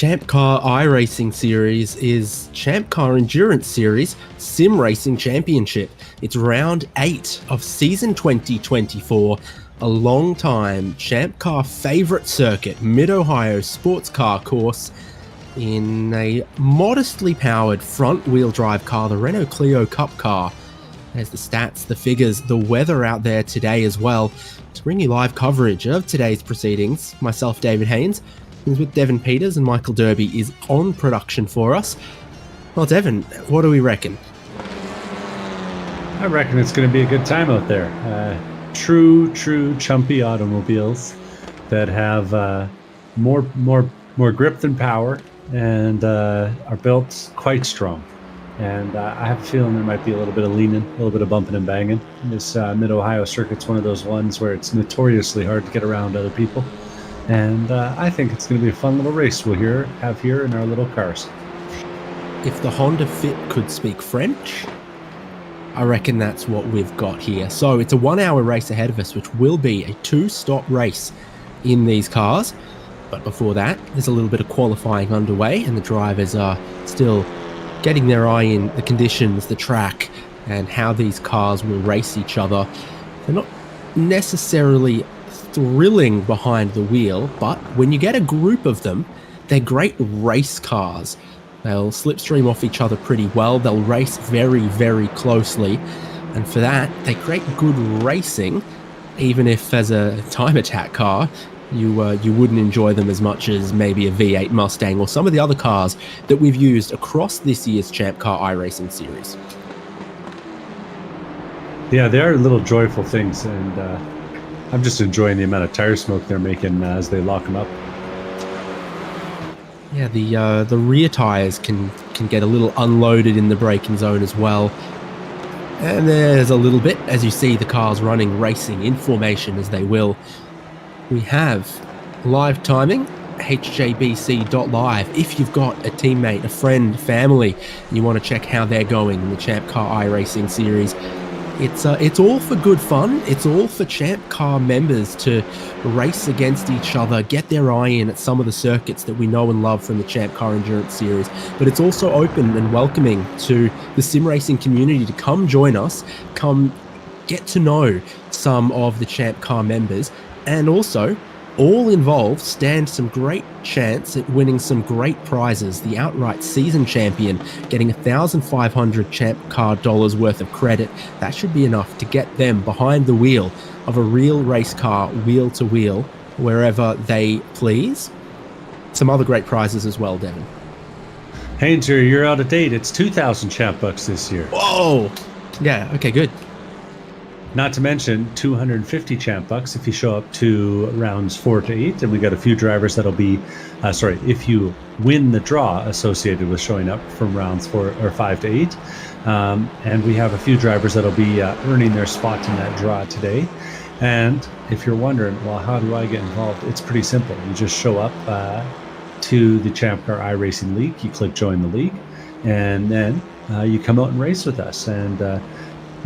Champ Car iRacing Series is Champ Car Endurance Series Sim Racing Championship. It's round 8 of season 2024, a long-time Champ Car favourite circuit, Mid-Ohio sports car course, in a modestly powered front-wheel drive car, the Renault Clio Cup car. There's the stats, the figures, the weather out there today as well. To bring you live coverage of today's proceedings, myself, David Haynes, is with Devin Peters, and Michael Derby is on production for us. Well, Devin, what do we reckon? I reckon it's going to be a good time out there. True chumpy automobiles that have more grip than power and are built quite strong. And I have a feeling there might be a little bit of leaning, a little bit of bumping and banging. This Mid-Ohio circuit's one of those ones where it's notoriously hard to get around other people. And I think it's going to be a fun little race we'll have here in our little cars. If the Honda Fit could speak French, I reckon that's what we've got here. So it's a 1 hour race ahead of us, which will be a 2-stop race in these cars. But before that, there's a little bit of qualifying underway, and the drivers are still getting their eye in the conditions, the track, and how these cars will race each other. They're not necessarily thrilling behind the wheel, but when you get a group of them, they're great race cars. They'll slipstream off each other pretty well. They'll race very, very closely. And for that, they create good racing, even if as a time attack car, you wouldn't enjoy them as much as maybe a V8 Mustang or some of the other cars that we've used across this year's Champ Car iRacing series. Yeah, they are little joyful things, and I'm just enjoying the amount of tire smoke they're making as they lock them up. Yeah, the rear tires can get a little unloaded in the braking zone as well. And there's a little bit, as you see the cars racing in formation as they will. We have live timing, hjbc.live. If you've got a teammate, a friend, family, and you want to check how they're going in the Champ Car iRacing series, it's all for good fun. It's all for Champ Car members to race against each other, get their eye in at some of the circuits that we know and love from the Champ Car Endurance series. But it's also open and welcoming to the sim racing community to come join us, come get to know some of the Champ Car members, and also all involved stand some great chance at winning some great prizes. The outright season champion getting $1,500 Champ Car dollars worth of credit. That should be enough to get them behind the wheel of a real race car, wheel to wheel, wherever they please. Some other great prizes as well, Devin. Haynes, you're out of date. It's 2,000 Champ Bucks this year. Whoa! Yeah, okay, good. Not to mention 250 Champ Bucks if you show up to rounds 4 to 8, and we got a few drivers that'll be, if you win the draw associated with showing up from rounds 4 or 5 to 8, and we have a few drivers that'll be earning their spot in that draw today. And if you're wondering, well, how do I get involved? It's pretty simple. You just show up to the Champ Car iRacing League. You click join the league, and then you come out and race with us. And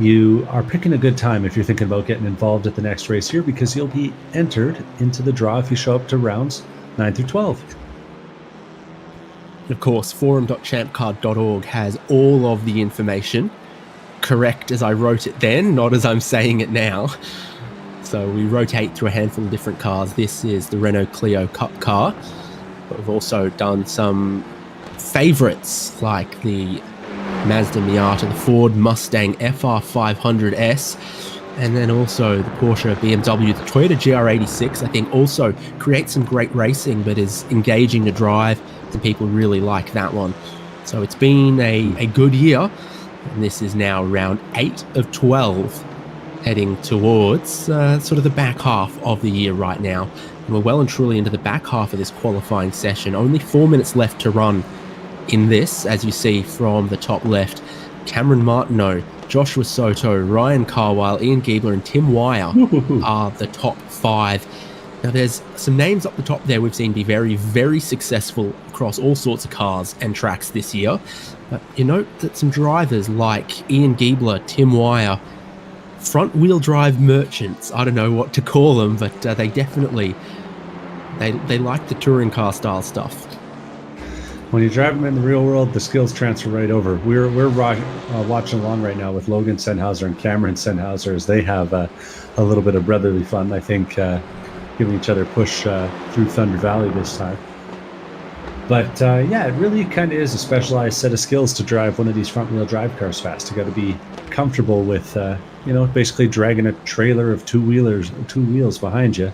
you are picking a good time if you're thinking about getting involved at the next race here, because you'll be entered into the draw if you show up to rounds 9 through 12. Of course, forum.champcar.org has all of the information, correct as I wrote it then, not as I'm saying it now. So we rotate through a handful of different cars. This is the Renault Clio Cup car, but we've also done some favorites like the Mazda Miata, the Ford Mustang FR500S, and then also the Porsche, BMW, the Toyota GR86, I think also creates some great racing, but is engaging to drive, and people really like that one. So it's been a good year, and this is now round 8 of 12, heading towards sort of the back half of the year right now. And we're well and truly into the back half of this qualifying session. Only 4 minutes left to run in this, as you see from the top left. Cameron Martineau, Joshua Soto, Ryan Carwile, Ian Giebler, and Tim Wire are the top 5. Now, there's some names up the top there we've seen be very, very successful across all sorts of cars and tracks this year. But you note that some drivers like Ian Giebler, Tim Wire, front-wheel drive merchants, I don't know what to call them, but they definitely, they like the touring car style stuff. When you drive them in the real world, the skills transfer right over. We're watching along right now with Logan Sennhauser and Cameron Sennhauser as they have a little bit of brotherly fun. I think giving each other a push through Thunder Valley this time. But yeah, it really kind of is a specialized set of skills to drive one of these front-wheel drive cars fast. You got to be comfortable with, basically dragging a trailer of two wheels behind you,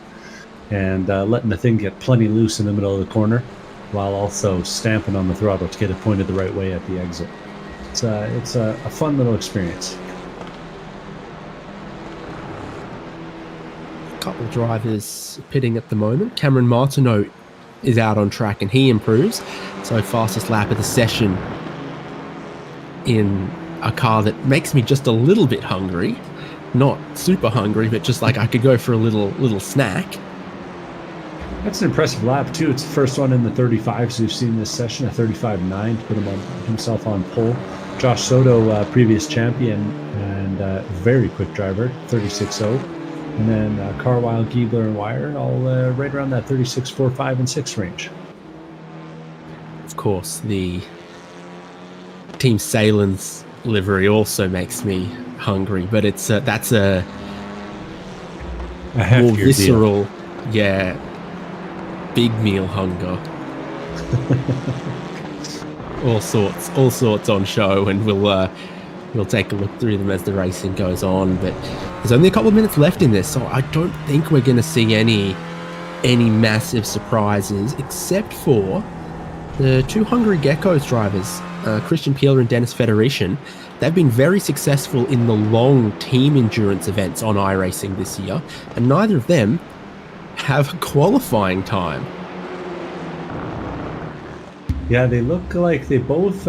and letting the thing get plenty loose in the middle of the corner, while also stamping on the throttle to get it pointed the right way at the exit. It's a fun little experience. A couple drivers pitting at the moment. Cameron Martineau is out on track and he improves. So fastest lap of the session in a car that makes me just a little bit hungry. Not super hungry, but just like I could go for a little snack. That's an impressive lap too. It's the first one in the 35s we've seen this session, a 35.9 to put himself on pole. Josh Soto, previous champion and very quick driver, 36.0. And then Carwile, Giebler, and Wire all right around that 36.4, 5, and 6 range. Of course, the Team Salen's livery also makes me hungry, but it's that's a more visceral, deal. Big meal hunger. all sorts on show, and we'll take a look through them as the racing goes on. But there's only a couple of minutes left in this, so I don't think we're going to see any massive surprises, except for the two Hungry Geckos drivers, Christian Peeler and Dennis Federici. They've been very successful in the long team endurance events on iRacing this year, and neither of them have qualifying time. Yeah, they look like they both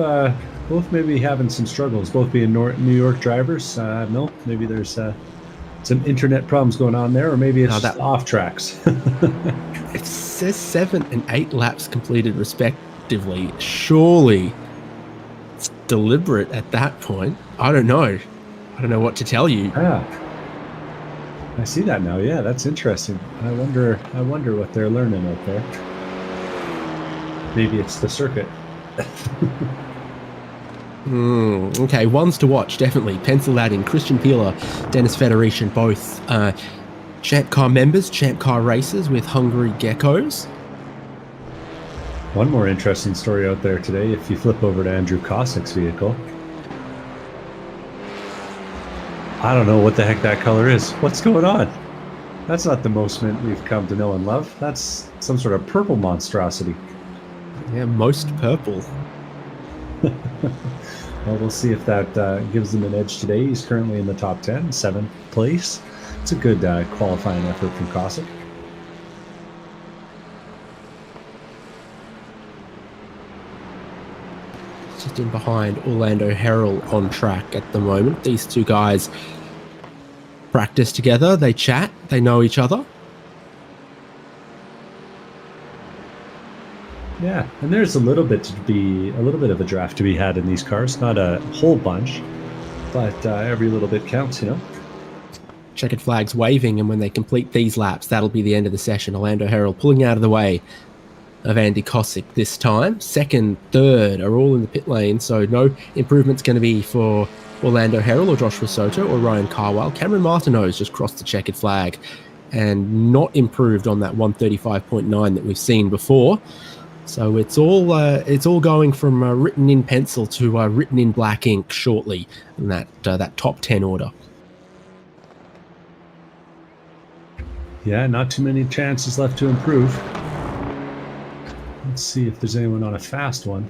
maybe having some struggles, both being New York drivers. No, maybe there's some internet problems going on there, or maybe it's just off tracks. It says 7 and 8 laps completed respectively. Surely it's deliberate at that point. I don't know what to tell you. Yeah, I see that now. Yeah, that's interesting. I wonder what they're learning out there. Maybe it's the circuit. Okay, ones to watch, definitely. Pencil that in. Christian Peeler, Dennis Federici, both Champ Car members, Champ Car racers with Hungry Geckos. One more interesting story out there today, if you flip over to Andrew Kosick's vehicle. I don't know what the heck that color is. What's going on? That's not the most mint we've come to know and love. That's some sort of purple monstrosity. Yeah, most purple. Well, we'll see if that gives him an edge today. He's currently in the top 10, 7th place. It's a good qualifying effort from Kosick. Just in behind Orlando Herald on track at the moment. These two guys practice together, they chat, they know each other. Yeah, and there's a little bit of a draft to be had in these cars. Not a whole bunch, but every little bit counts, you know. Checkered flags waving, and when they complete these laps, that'll be the end of the session. Orlando Herald pulling out of the way of Andy Kosick this time. Second, third are all in the pit lane, so no improvement's going to be for Orlando Herald or Joshua Soto or Ryan Carwile. Cameron Martineau's just crossed the checkered flag and not improved on that 135.9 that we've seen before. So it's all going from written in pencil to written in black ink shortly in that top 10 order. Yeah, not too many chances left to improve. Let's see if there's anyone on a fast one.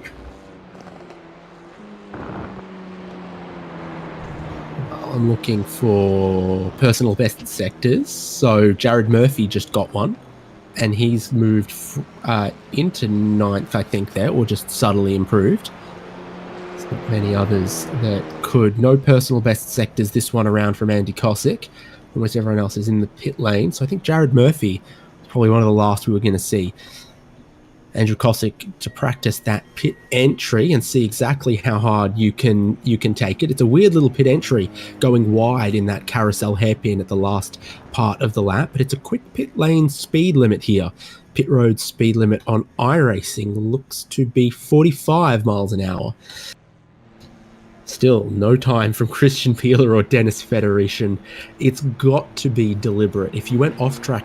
I'm looking for personal best sectors. So Jared Murphy just got one. And he's moved into 9th, I think, there, or just subtly improved. There's not many others that could. No personal best sectors this one around from Andy Kosick. Almost everyone else is in the pit lane. So I think Jared Murphy is probably one of the last we were going to see. Andrew Kosick to practice that pit entry and see exactly how hard you can take it. It's a weird little pit entry going wide in that carousel hairpin at the last part of the lap, but it's a quick pit lane speed limit here pit road speed limit on iRacing looks to be 45 miles an hour. Still, no time from Christian Peeler or Dennis Federation. It's got to be deliberate. If you went off track,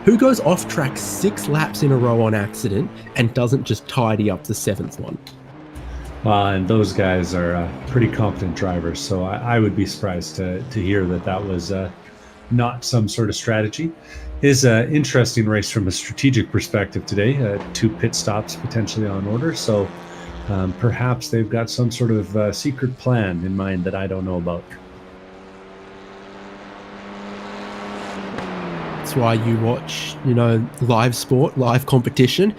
who goes off track 6 laps in a row on accident and doesn't just tidy up the 7th one? Well, and those guys are pretty competent drivers, so I would be surprised to hear that was not some sort of strategy. Is an interesting race from a strategic perspective today. 2 pit stops potentially on order, so perhaps they've got some sort of secret plan in mind that I don't know about. That's why you watch, live sport, live competition.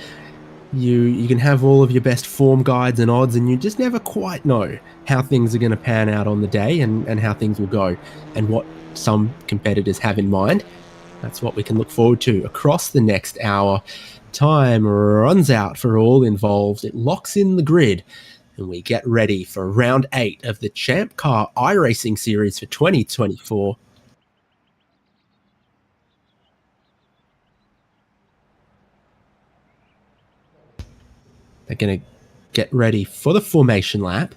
You can have all of your best form guides and odds, and you just never quite know how things are going to pan out on the day and how things will go and what some competitors have in mind. That's what we can look forward to across the next hour. Time runs out for all involved. It locks in the grid, and we get ready for round 8 of the Champ Car iRacing Series for 2024. They're going to get ready for the formation lap.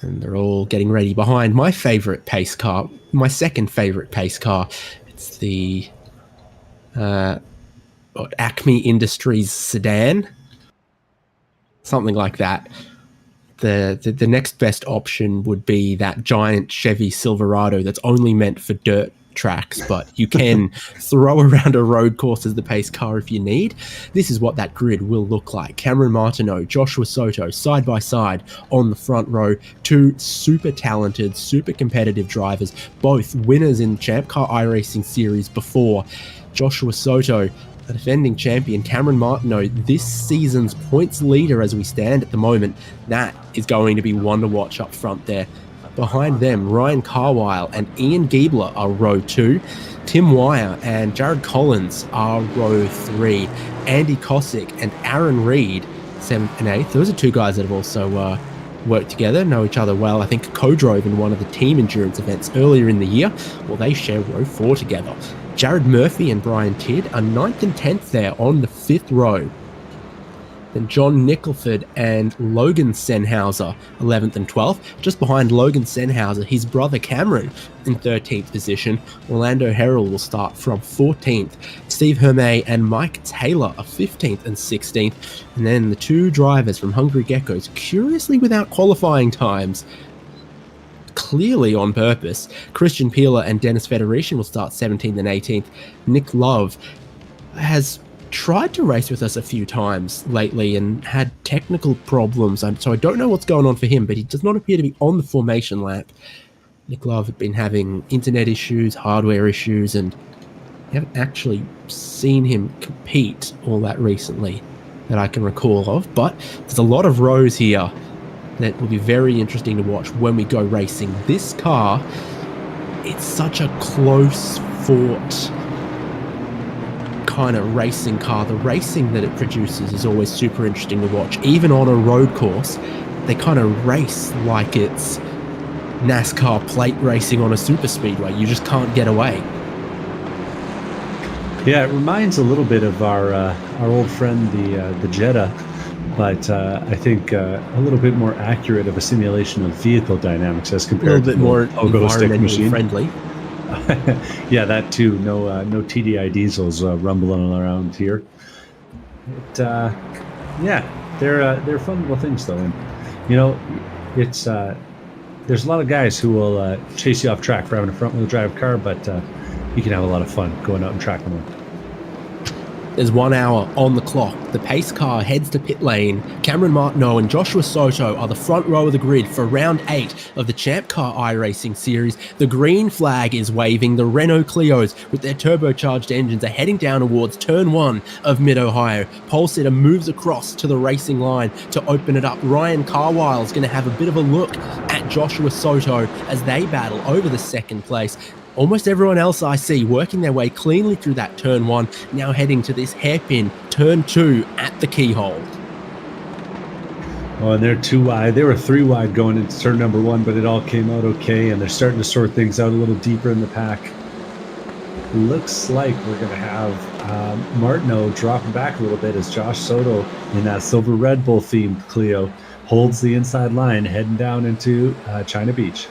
And they're all getting ready behind my favorite pace car, my second favorite pace car. It's the Acme Industries sedan, something like that. The next best option would be that giant Chevy Silverado that's only meant for dirt tracks, but you can throw around a road course as the pace car if you need. This is what that grid will look like. Cameron Martineau, Joshua Soto, side by side on the front row. 2 super talented, super competitive drivers, both winners in the Champ Car iRacing Series before. Joshua Soto, the defending champion. Cameron Martineau, this season's points leader as we stand at the moment. That is going to be one to watch up front there. Behind them, Ryan Carwile and Ian Giebler are row 2. Tim Wire and Jared Collins are row 3. Andy Kosick and Aaron Reed, 7th and 8th. Those are 2 guys that have also worked together, know each other well. I think co-drove in one of the team endurance events earlier in the year. Well, they share row 4 together. Jared Murphy and Brian Tidd are 9th and 10th there on the 5th row. Then John Nicholford and Logan Senhauser, 11th and 12th. Just behind Logan Senhauser, his brother Cameron in 13th position. Orlando Herald will start from 14th. Steve Hermé and Mike Taylor are 15th and 16th. And then the 2 drivers from Hungry Geckos, curiously without qualifying times, clearly on purpose. Christian Peeler and Dennis Federation will start 17th and 18th. Nick Love has tried to race with us a few times lately and had technical problems, so I don't know what's going on for him, but he does not appear to be on the formation lap. Nick Love had been having internet issues, hardware issues, and I haven't actually seen him compete all that recently that I can recall of, but there's a lot of rows here that will be very interesting to watch when we go racing. This car, it's such a close fought kind of racing car. The racing that it produces is always super interesting to watch. Even on a road course, they kind of race like it's NASCAR plate racing on a super speedway. You just can't get away. Yeah, it reminds a little bit of our old friend, the Jetta, but I think a little bit more accurate of a simulation of vehicle dynamics as compared to a little bit more environmentally friendly. Yeah, that too. No TDI diesels rumbling around here. But yeah, they're fun little things though, and it's there's a lot of guys who will chase you off track for having a front wheel drive car, but you can have a lot of fun going out and tracking them. There's 1 hour on the clock. The pace car heads to pit lane. Cameron Martineau and Joshua Soto are the front row of the grid for round 8 of the Champ Car iRacing Series. The green flag is waving. The Renault Clios with their turbocharged engines are heading down towards turn 1 of Mid-Ohio. Pole sitter moves across to the racing line to open it up. Ryan Carwile is going to have a bit of a look at Joshua Soto as they battle over the second place. Almost everyone else I see working their way cleanly through that turn 1, now heading to this hairpin turn 2 at the keyhole. Oh, and they're 2 wide. They were 3 wide going into turn number 1, but it all came out okay, and they're starting to sort things out a little deeper in the pack. Looks like we're going to have Martineau dropping back a little bit as Josh Soto in that silver Red Bull themed Clio holds the inside line heading down into China Beach.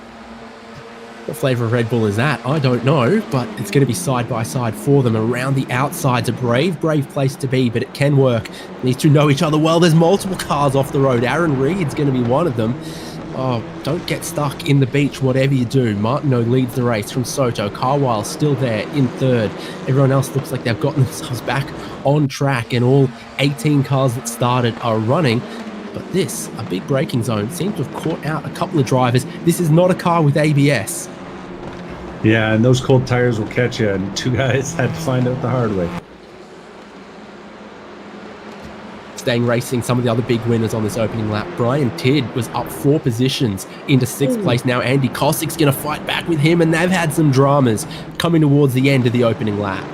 What flavor of Red Bull is that? I don't know, but it's going to be side by side for them. Around the outside's a brave place to be, but it can work. These two know each other well. There's multiple cars off the road. Aaron Reed's going to be one of them. Oh, don't get stuck in the beach, whatever you do. Martineau leads the race from Soto. Carwile still there in third. Everyone else looks like they've gotten themselves back on track, and all 18 cars that started are running. But this, a big braking zone, seems to have caught out a couple of drivers. This is not a car with ABS. Yeah, and those cold tires will catch you, and 2 guys had to find out the hard way. Staying racing, some of the other big winners on this opening lap. Brian Tidd was up 4 positions into 6th place. Now Andy Kossik's going to fight back with him, and they've had some dramas coming towards the end of the opening lap.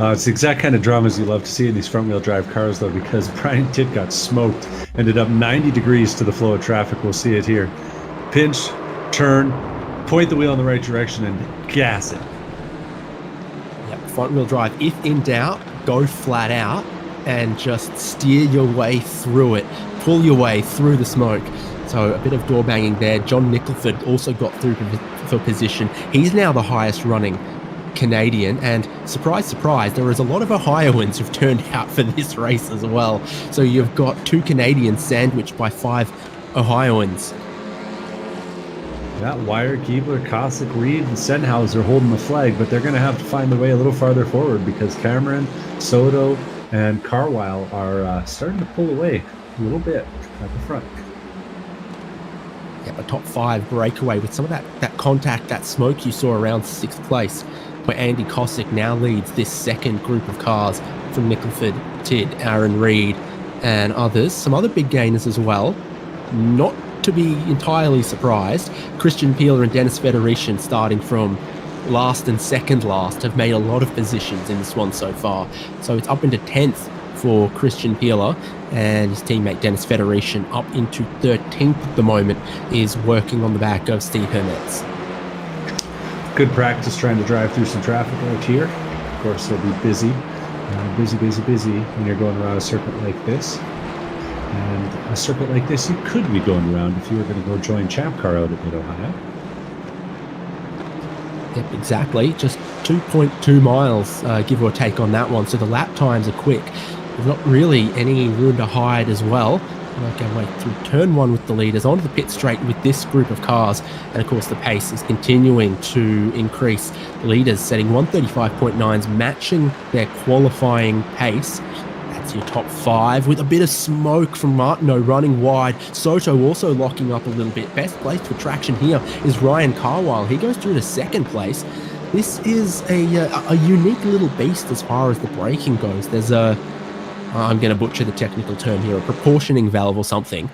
It's the exact kind of dramas you love to see in these front-wheel drive cars, though, because Brian Tidd got smoked, ended up 90 degrees to the flow of traffic. We'll see it here. Pinch, turn, point the wheel in the right direction, and gas it. Yep, front-wheel drive. If in doubt, go flat out and just steer your way through it. Pull your way through the smoke. So a bit of door banging there. John Nicholford also got through for position. He's now the highest running Canadian, and surprise, surprise, there is a lot of Ohioans who've turned out for this race as well. So you've got 2 Canadians sandwiched by 5 Ohioans. Yeah, Wire, Giebler, Kossick, Reed, and Senhauser holding the flag, but they're going to have to find their way a little farther forward because Cameron, Soto, and Carwile are starting to pull away a little bit at the front. Yeah, a top 5 breakaway with some of that contact, that smoke you saw around 6th place, where Andy Kossick now leads this second group of cars from Nicholford, Tidd, Aaron Reed, and others. Some other big gainers as well. Not to be entirely surprised, Christian Peeler and Dennis Federation, starting from last and second last, have made a lot of positions in this one so far. So it's up into 10th for Christian Peeler, and his teammate Dennis Federation up into 13th at the moment, is working on the back of Steve Hermetz. Good practice trying to drive through some traffic out here. Of course, it'll be busy when you're going around a circuit like this. And a circuit like this, you could be going around if you were going to go join Champ Car out at Mid-Ohio. Yep, exactly. Just 2.2 miles, give or take, on that one. So the lap times are quick. There's not really any room to hide as well. Make our way through turn 1 with the leaders, onto the pit straight with this group of cars. And of course, the pace is continuing to increase. Leaders setting 135.9s, matching their qualifying pace. That's your top 5, with a bit of smoke from Martineau running wide. Soto also locking up a little bit. Best placed for traction here is Ryan Carwile. He goes through to 2nd place. This is a unique little beast as far as the braking goes. There's I'm going to butcher the technical term here, a proportioning valve or something,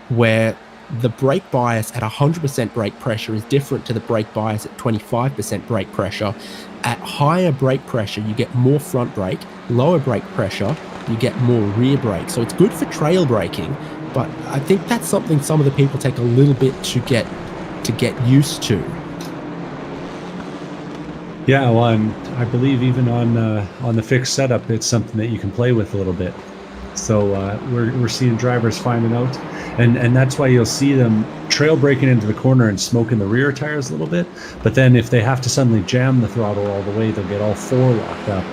where the brake bias at 100% brake pressure is different to the brake bias at 25% brake pressure. At higher brake pressure, you get more front brake. Lower brake pressure, you get more rear brake. So it's good for trail braking, but I think that's something some of the people take a little bit to get used to. Yeah, well, and I believe even on the fixed setup, it's something that you can play with a little bit. So we're seeing drivers finding out, and that's why you'll see them trail braking into the corner and smoking the rear tires a little bit. But then if they have to suddenly jam the throttle all the way, they'll get all 4 locked up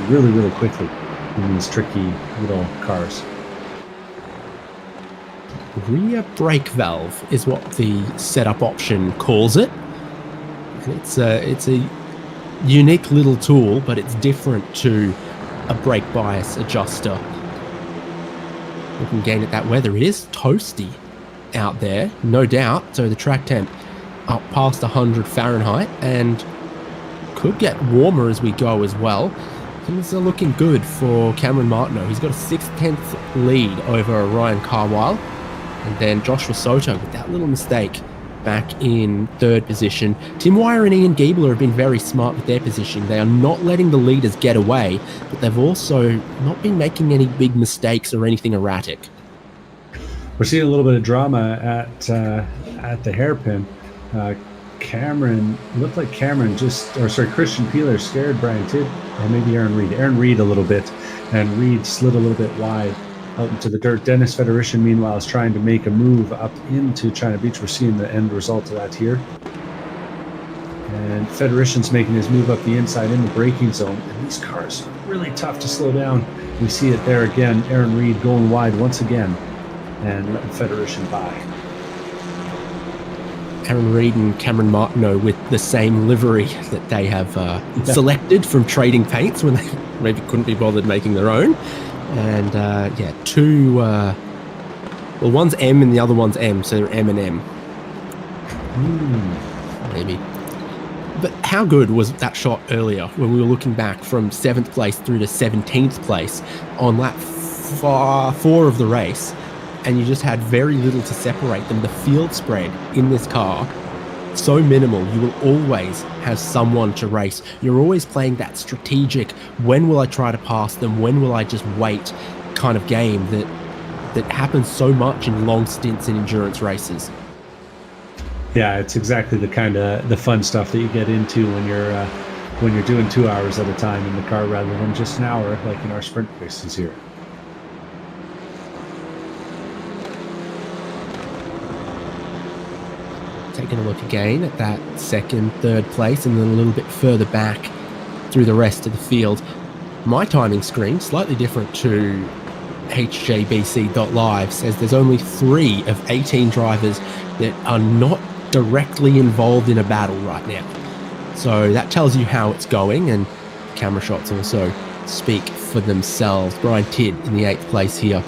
really, really quickly in these tricky little cars. Rear brake valve is what the setup option calls it. And it's a unique little tool, but it's different to a brake bias adjuster. We can gain at that weather. It is toasty out there, no doubt. So the track temp up past 100 Fahrenheit and could get warmer as we go as well. Things are looking good for Cameron Martineau. He's got a 6/10 lead over Ryan Carwile. And then Joshua Soto with that little mistake back in 3rd position. Tim Wire and Ian Giebler have been very smart with their positioning. They are not letting the leaders get away, but they've also not been making any big mistakes or anything erratic. We're seeing a little bit of drama at the hairpin. Christian Peeler scared Brian Tidd, or maybe Aaron Reed a little bit, and Reed slid a little bit wide out into the dirt. Dennis Federici, meanwhile, is trying to make a move up into China Beach. We're seeing the end result of that here. And Federician's making his move up the inside in the braking zone, and these cars are really tough to slow down. We see it there again. Aaron Reed going wide once again and letting Federician by. Aaron Reed and Cameron Martineau with the same livery that they have selected from Trading Paints when they maybe couldn't be bothered making their own. And two, well, one's M and the other one's M, so they're M and M. Maybe. But how good was that shot earlier when we were looking back from 7th place through to 17th place on lap 4 of the race, and you just had very little to separate them. The field spread in this car, so minimal. You will always have someone to race. You're always playing that strategic, when will I try to pass them, when will I just wait kind of game that happens so much in long stints in endurance races. Yeah, it's exactly the kind of the fun stuff that you get into when you're doing 2 hours at a time in the car rather than just an hour, like in our sprint races here. Taking a look again at that 2nd, 3rd place, and then a little bit further back through the rest of the field. My timing screen, slightly different to hjbc.live, says there's only 3 of 18 drivers that are not directly involved in a battle right now. So that tells you how it's going, and camera shots also speak for themselves. Brian Tidd in the 8th place here,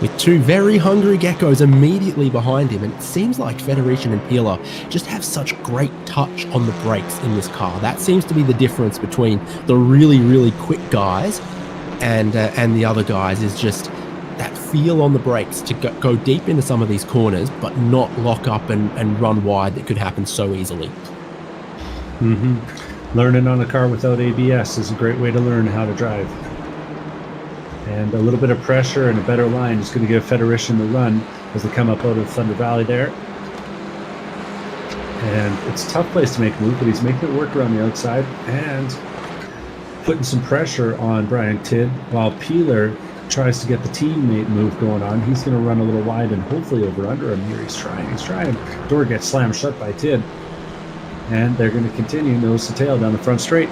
with 2 very hungry geckos immediately behind him. And it seems like Federician and Peeler just have such great touch on the brakes in this car. That seems to be the difference between the really, really quick guys and the other guys, is just that feel on the brakes to go deep into some of these corners, but not lock up and run wide that could happen so easily. Learning on a car without ABS is a great way to learn how to drive. And a little bit of pressure and a better line is going to give Federician the run as they come up out of Thunder Valley there. And it's a tough place to make a move, but he's making it work around the outside and putting some pressure on Brian Tidd while Peeler tries to get the teammate move going on. He's going to run a little wide and hopefully over under him here. He's trying. Door gets slammed shut by Tidd. And they're going to continue nose to tail down the front straight.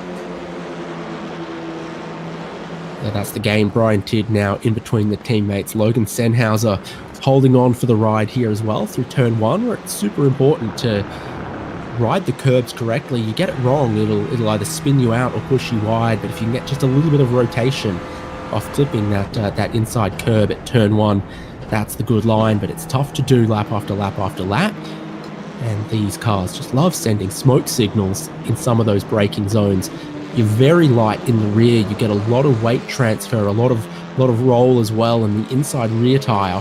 Yeah, that's the game. Brian Tidd now in between the teammates. Logan Sennhauser holding on for the ride here as well through turn 1, where it's super important to ride the curbs correctly. You get it wrong, it'll either spin you out or push you wide. But if you can get just a little bit of rotation off clipping that inside curb at turn 1, that's the good line. But it's tough to do lap after lap after lap. And these cars just love sending smoke signals in some of those braking zones. You're very light in the rear. You get a lot of weight transfer, a lot of roll as well, and the inside rear tire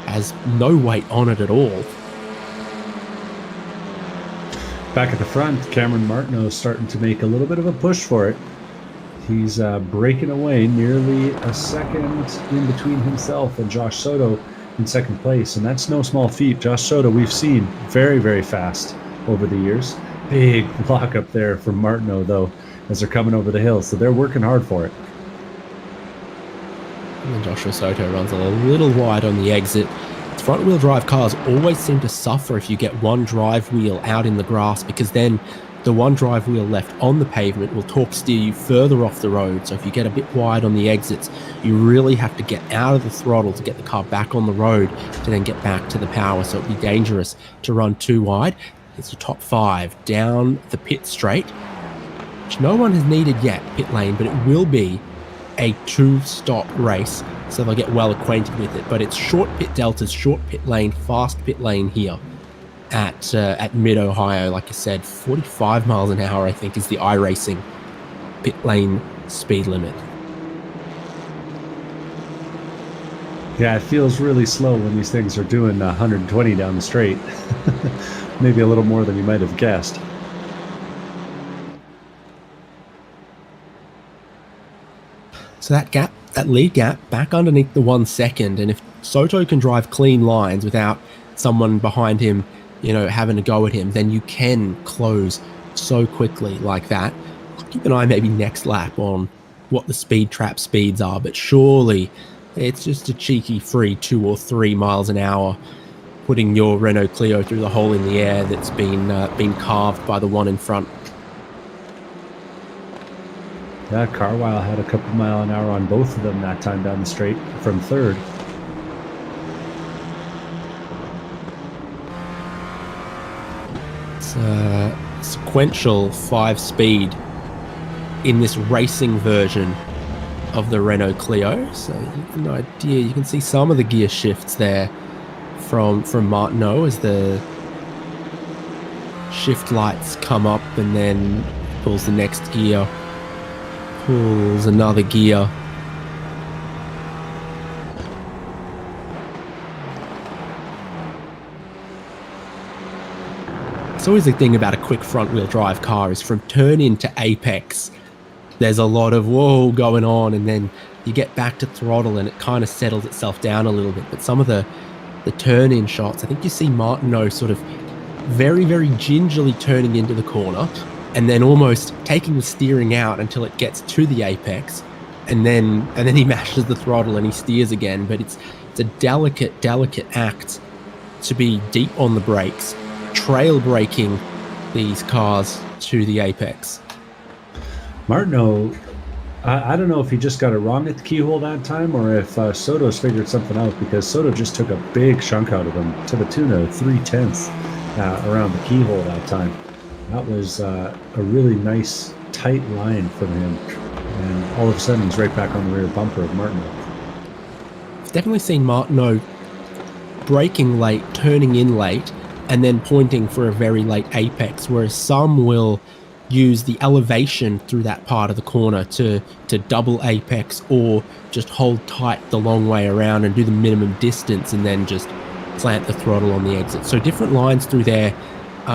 has no weight on it at all. Back at the front, Cameron Martineau is starting to make a little bit of a push for it. He's breaking away nearly a second in between himself and Josh Soto in 2nd place, and that's no small feat. Josh Soto, we've seen very, very fast over the years. Big block up there from Martineau, though, as they're coming over the hill, so they're working hard for it. And Joshua Soto runs a little wide on the exit. Front-wheel drive cars always seem to suffer if you get one drive wheel out in the grass, because then the one drive wheel left on the pavement will torque steer you further off the road. So if you get a bit wide on the exits, you really have to get out of the throttle to get the car back on the road to then get back to the power. So it'd be dangerous to run too wide. It's your top 5 down the pit straight, which no one has needed yet, pit lane, but it will be a 2-stop race, so they'll get well acquainted with it. But it's short pit deltas, short pit lane, fast pit lane here at Mid-Ohio. Like I said, 45 miles an hour, I think, is the iRacing pit lane speed limit. Yeah, it feels really slow when these things are doing 120 down the straight. Maybe a little more than you might have guessed. So that lead gap back underneath the 1 second, and if Soto can drive clean lines without someone behind him, having to go at him, then you can close so quickly like that. Keep an eye maybe next lap on what the speed trap speeds are, but surely it's just a cheeky free 2 or 3 miles an hour, putting your Renault Clio through the hole in the air that's been carved by the one in front. Yeah, Carwile had a couple mile an hour on both of them that time down the straight from third. It's a sequential 5-speed in this racing version of the Renault Clio. So you have an idea, you can see some of the gear shifts there from Martineau as the shift lights come up and then pulls the next gear, pulls another gear. It's always the thing about a quick front-wheel drive car is from turn in to apex, there's a lot of whoa going on, and then you get back to throttle and it kind of settles itself down a little bit. But some of the turn-in shots, I think you see Martineau sort of very, very gingerly turning into the corner and then almost taking the steering out until it gets to the apex, and then he mashes the throttle and he steers again. But it's a delicate act to be deep on the brakes, trail braking these cars to the apex. Martineau, I don't know if he just got it wrong at the keyhole that time or if Soto's figured something out, because Soto just took a big chunk out of him to the tune of 3/10 around the keyhole that time. That was a really nice, tight line from him. And all of a sudden, he's right back on the rear bumper of Martineau. I've definitely seen Martineau braking late, turning in late, and then pointing for a very late apex, whereas some will use the elevation through that part of the corner to double apex or just hold tight the long way around and do the minimum distance and then just plant the throttle on the exit. So different lines through there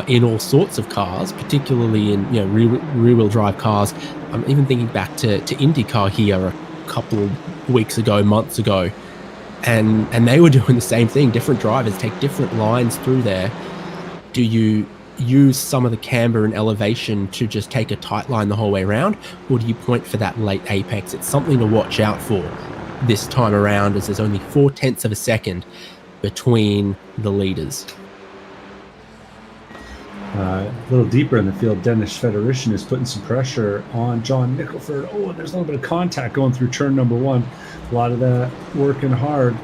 in all sorts of cars, particularly in rear-wheel drive cars. I'm even thinking back to IndyCar here a couple of weeks ago, months ago, and they were doing the same thing. Different drivers take different lines through there. Do you use some of the camber and elevation to just take a tight line the whole way around, or do you point for that late apex? It's something to watch out for this time around, as there's only 0.4 of a second between the leaders. A little deeper in the field, Dennis Federation is putting some pressure on John Nicholford. Oh, and there's a little bit of contact going through turn number 1. A lot of that working hard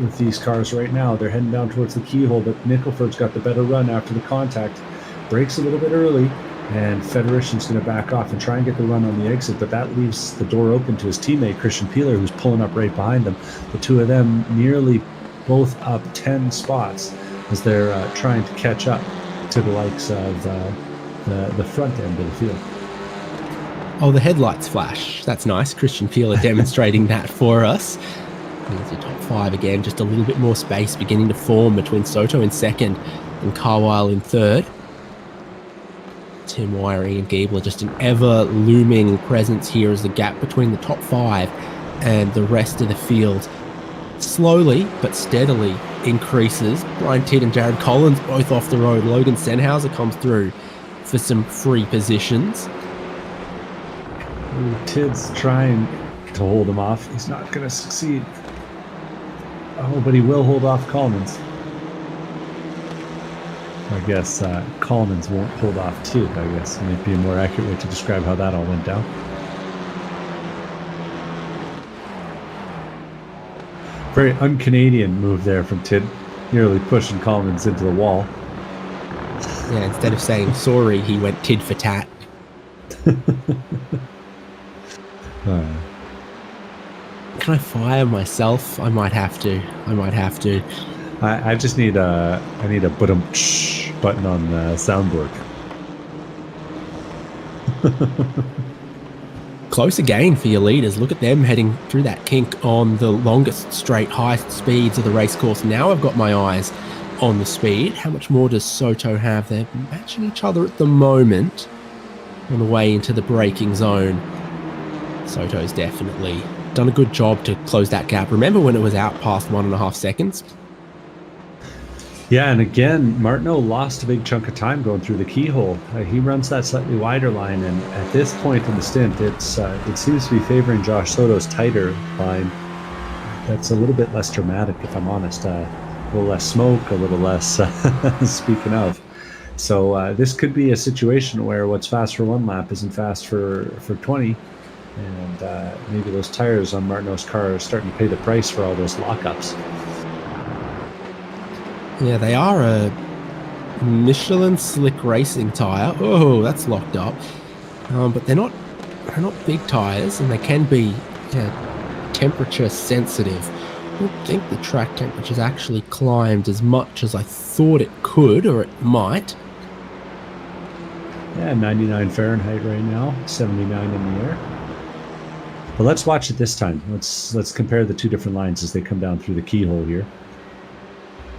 with these cars right now. They're heading down towards the keyhole, but Nicholford's got the better run after the contact. Brakes a little bit early, and Federation's going to back off and try and get the run on the exit, but that leaves the door open to his teammate, Christian Peeler, who's pulling up right behind them. The two of them nearly both up 10 spots as they're trying to catch up to the likes of the front end of the field. Oh, the headlights flash. That's nice. Christian Peeler demonstrating that for us. There's your top 5 again, just a little bit more space beginning to form between Soto in second and Carwile in third. Tim Wyrie and Giebler, just an ever-looming presence here as the gap between the top 5 and the rest of the field slowly but steadily increases. Brian Tidd and Jared Collins both off the road. Logan Sennhauser comes through for some free positions. Tidd's trying to hold him off. He's not going to succeed. Oh, but he will hold off Collins. I guess Collins won't hold off Tidd, I guess. Might be a more accurate way to describe how that all went down. Very un-Canadian move there from Tidd, nearly pushing Collins into the wall. Yeah, instead of saying sorry, he went tit for tat. Can I fire myself? I might have to. I just need a button button on the soundboard. Close again for your leaders. Look at them heading through that kink on the longest straight, highest speeds of the race course. Now I've got my eyes on the speed. How much more does Soto have? They're matching each other at the moment on the way into the braking zone. Soto's definitely done a good job to close that gap. Remember when it was out past 1.5 seconds? Yeah, and again, Martineau lost a big chunk of time going through the keyhole. He runs that slightly wider line, and at this point in the stint, it seems to be favoring Josh Soto's tighter line. That's a little bit less dramatic, if I'm honest. A little less smoke, a little less, speaking of. So this could be a situation where what's fast for one lap isn't fast for 20, and maybe those tires on Martineau's car are starting to pay the price for all those lockups. Yeah, they are a Michelin Slick Racing tyre. Oh, that's locked up. But they're not big tyres, and they can be temperature sensitive. I don't think the track temperature's actually climbed as much as I thought it could, or it might. Yeah, 99 Fahrenheit right now, 79 in the air. But let's watch it this time. Let's compare the two different lines as they come down through the keyhole here.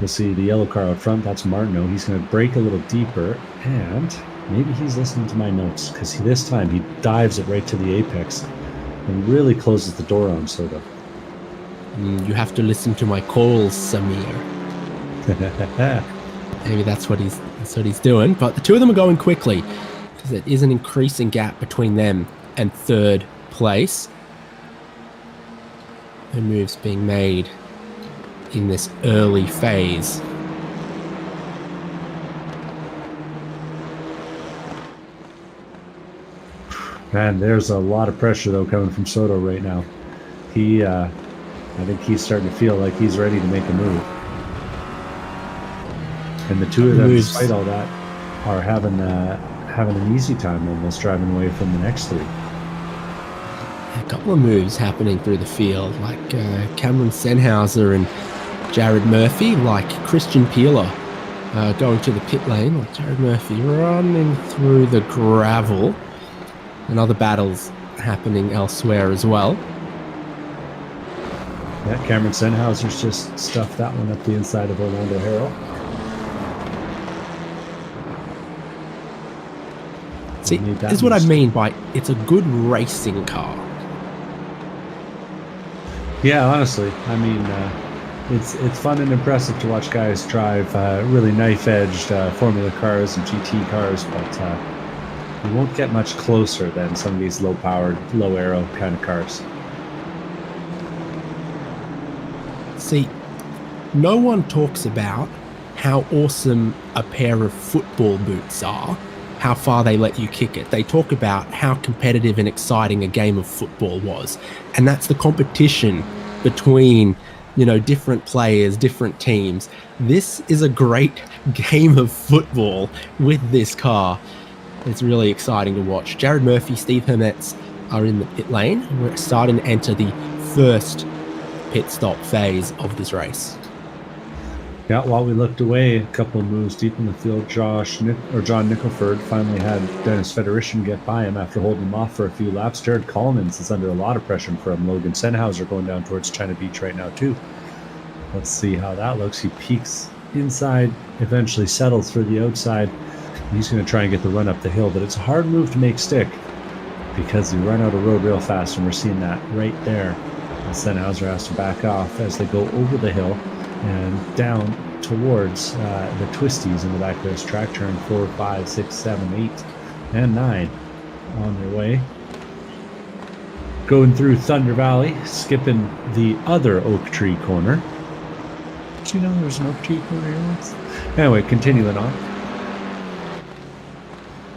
You'll see the yellow car out front, that's Martineau. He's going to brake a little deeper, and maybe he's listening to my notes, because this time he dives it right to the apex and really closes the door on Soto. You have to listen to my calls, Samir. Maybe that's what he's doing. But the two of them are going quickly, because it is an increasing gap between them and third place. No moves being made in this early phase. Man, there's a lot of pressure though coming from Soto right now. I think he's starting to feel like he's ready to make a move. And the two of them, despite all that, are having an easy time almost driving away from the next three. A couple of moves happening through the field, like Cameron Senhauser and Jared Murphy, like Christian Peeler going to the pit lane, like Jared Murphy running through the gravel, and other battles happening elsewhere as well. Yeah, Cameron Senhauser's just stuffed that one up the inside of Orlando Harrell. See, this is what I mean by it's a good racing car. Yeah, honestly, I mean, it's fun and impressive to watch guys drive really knife-edged Formula cars and GT cars, but you won't get much closer than some of these low-powered, low-aero kind of cars. See, no one talks about how awesome a pair of football boots are, how far they let you kick it. They talk about how competitive and exciting a game of football was. And that's the competition between, different players, different teams. This is a great game of football with this car. It's really exciting to watch. Jared Murphy, Steve Hermetz are in the pit lane. We're starting to enter the first pit stop phase of this race. Yeah, while we looked away, a couple of moves deep in the field, John Nickelford finally had Dennis Federation get by him after holding him off for a few laps. Jared Collins is under a lot of pressure from Logan Senhauser going down towards China Beach right now too. Let's see how that looks. He peaks inside, eventually settles for the outside. He's going to try and get the run up the hill, but it's a hard move to make stick because you run out of road real fast, and we're seeing that right there. And Senhauser has to back off as they go over the hill and down towards the twisties in the back of this track. Turn 4, 5, 6, 7, 8, and 9 on their way. Going through Thunder Valley, skipping the other Oak Tree corner. Did you know there was an Oak Tree corner here once? Anyway, continuing on.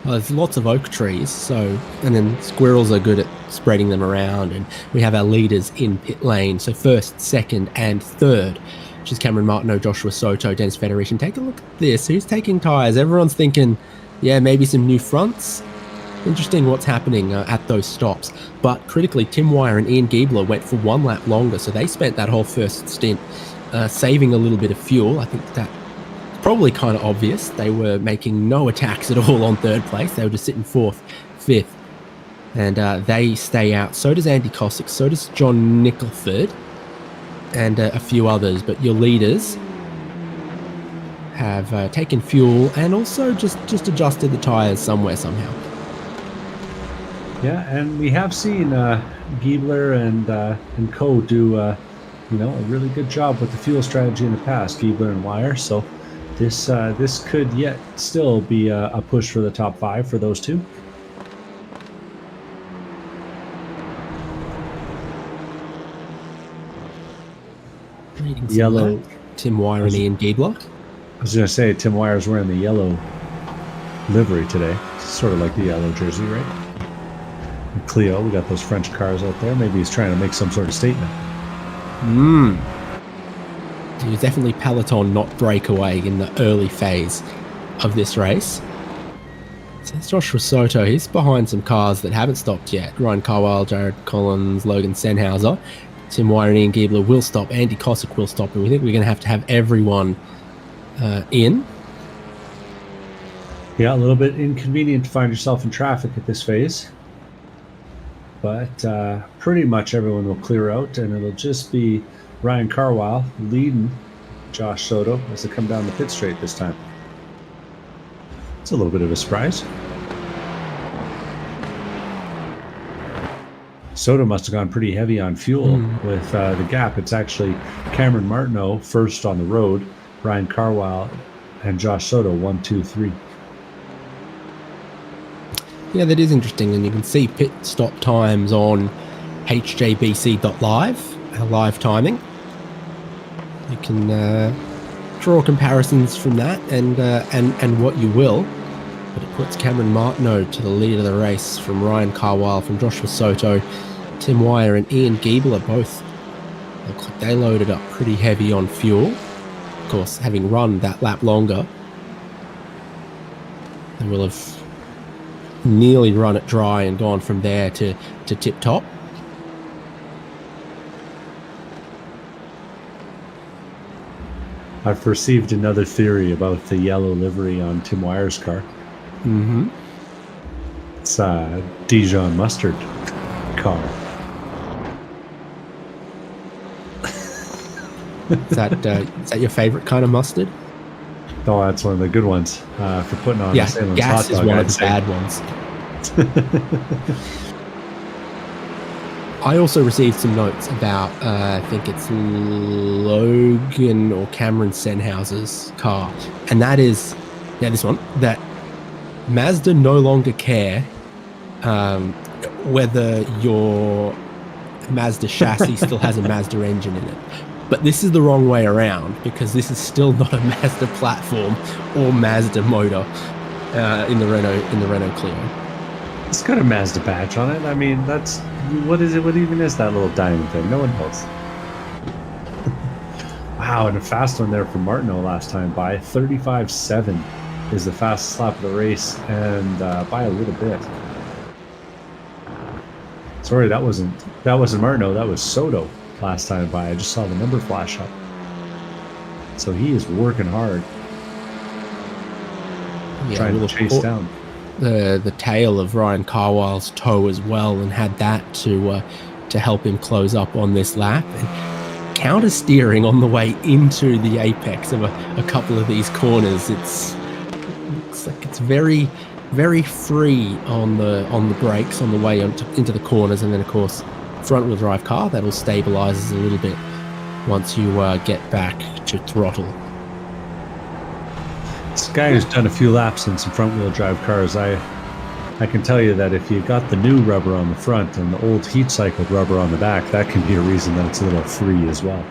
Well, there's lots of oak trees, and then squirrels are good at spreading them around, and we have our leaders in pit lane. So first, second, and third, which is Cameron Martineau, Joshua Soto, Dennis Federation. Take a look at this. Who's taking tyres? Everyone's thinking, yeah, maybe some new fronts. Interesting what's happening at those stops. But critically, Tim Wire and Ian Giebler went for 1 lap longer, so they spent that whole first stint saving a little bit of fuel. I think that probably kind of obvious. They were making no attacks at all on third place. They were just sitting fourth, fifth, and they stay out. So does Andy Cossack, so does John Nickelford, and a few others. But your leaders have taken fuel and also just adjusted the tyres somewhere, somehow. Yeah, and we have seen Giebler and Co do a really good job with the fuel strategy in the past. Giebler and Wire. So this could yet still be a push for the top 5 for those two. Yellow. Tim Wire and Ian Giebler. I was going to say Tim Wire's wearing the yellow livery today. Sort of like the yellow jersey, right? And Clio, we got those French cars out there. Maybe he's trying to make some sort of statement. It was definitely peloton, not breakaway in the early phase of this race. So it's Joshua Soto. He's behind some cars that haven't stopped yet. Ryan Carwile, Jared Collins, Logan Sennhauser. Tim Wire and Ian Giebler will stop. Andy Kosick will stop. And we think we're going to have everyone in. Yeah, a little bit inconvenient to find yourself in traffic at this phase. But pretty much everyone will clear out, and it'll just be Ryan Carwile leading Josh Soto as they come down the pit straight this time. It's a little bit of a surprise. Soto must have gone pretty heavy on fuel with the gap. It's actually Cameron Martineau first on the road, Ryan Carwile and Josh Soto 1, 2, 3. Yeah, that is interesting, and you can see pit stop times on hjbc.live, our live timing. You can draw comparisons from that and what you will, but it puts Cameron Martineau to the lead of the race from Ryan Carwile, from Joshua Soto, Tim Wire and Ian Giebler. Both look like they loaded up pretty heavy on fuel. Of course, having run that lap longer, they will have nearly run it dry and gone from there to tip top. I've perceived another theory about the yellow livery on Tim Wire's car. It's Dijon mustard car. Is that your favorite kind of mustard? Oh, that's one of the good ones for putting on Yeah, Salem's gas hot is dog, one I'd of the say. bad ones. I also received some notes about, I think it's Logan or Cameron Sennhauser's car. And that is, this one, that Mazda no longer care whether your Mazda chassis still has a Mazda engine in it. But this is the wrong way around, because this is still not a Mazda platform or Mazda motor in the Renault Clio. It's got a Mazda badge on it. I mean, that's... What is it? What even is that little diamond thing? No one knows. Wow, and a fast one there from Martineau last time by. 35.7 is the fastest lap of the race, and by a little bit. Sorry, that wasn't Martineau. That was Soto last time by. I just saw the number flash up. So he is working hard, trying to chase down the tail of Ryan Carwile's toe as well, and had that to help him close up on this lap. And counter steering on the way into the apex of a couple of these corners. It looks like it's very, very free on the brakes on the way into the corners, and then of course front wheel drive car that'll stabilizes a little bit once you get back to throttle. This guy who's done a few laps in some front-wheel drive cars, I can tell you that if you got the new rubber on the front and the old heat-cycled rubber on the back, that can be a reason that it's a little free as well.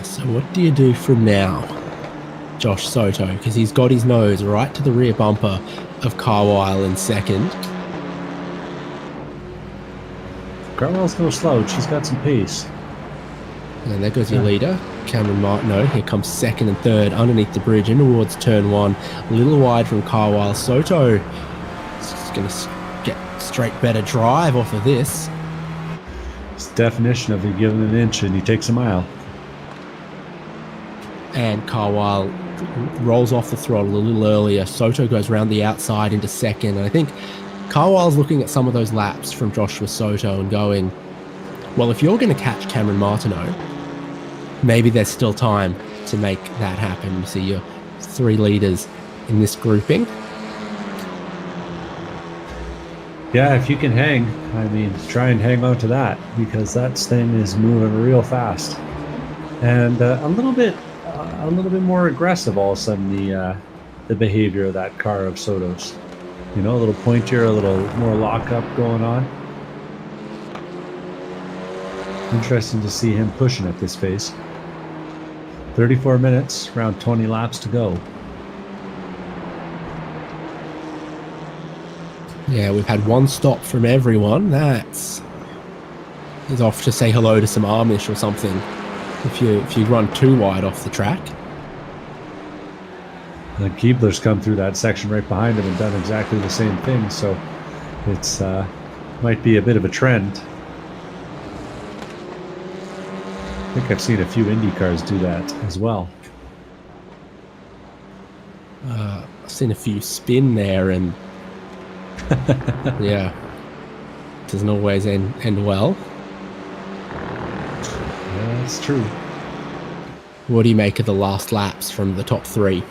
So what do you do from now, Josh Soto? Because he's got his nose right to the rear bumper of Carwile in second. Carwile's no slouch. She's got some pace. And there goes your leader, Cameron Martineau. Here comes second and third underneath the bridge in towards turn one. A little wide from Carwile. Soto is going to get straight better drive off of this. It's the definition of you give him an inch and he takes a mile. And Carwile rolls off the throttle a little earlier. Soto goes around the outside into second. And I think Carwile's looking at some of those laps from Joshua Soto and going, well, if you're going to catch Cameron Martineau, maybe there's still time to make that happen. You see your three leaders in this grouping. Yeah, if you can hang, I mean, try and hang on to that because that thing is moving real fast and a little bit more aggressive. All of a sudden, the behavior of that car of Soto's, you know, a little pointier, a little more lockup going on. Interesting to see him pushing at this pace. 34 minutes, around 20 laps to go. Yeah, we've had one stop from everyone. He's off to say hello to some Amish or something. If you run too wide off the track. And Keebler's come through that section right behind him and done exactly the same thing. So it's might be a bit of a trend. I think I've seen a few Indy cars do that as well. I've seen a few spin there, and yeah, doesn't always end well. Yeah, that's true. What do you make of the last laps from the top three?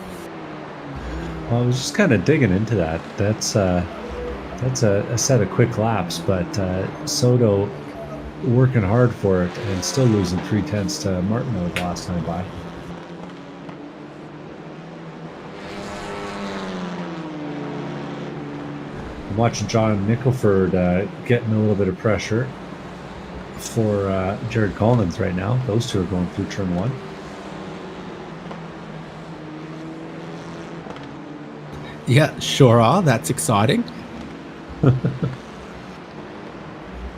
Well, I was just kind of digging into that. That's a set of quick laps, but Soto working hard for it and still losing 3/10 to Martineau the last time by. I'm watching John Nicholford getting a little bit of pressure for Jared Collins right now. Those two are going through turn one. Yeah, sure are. That's exciting.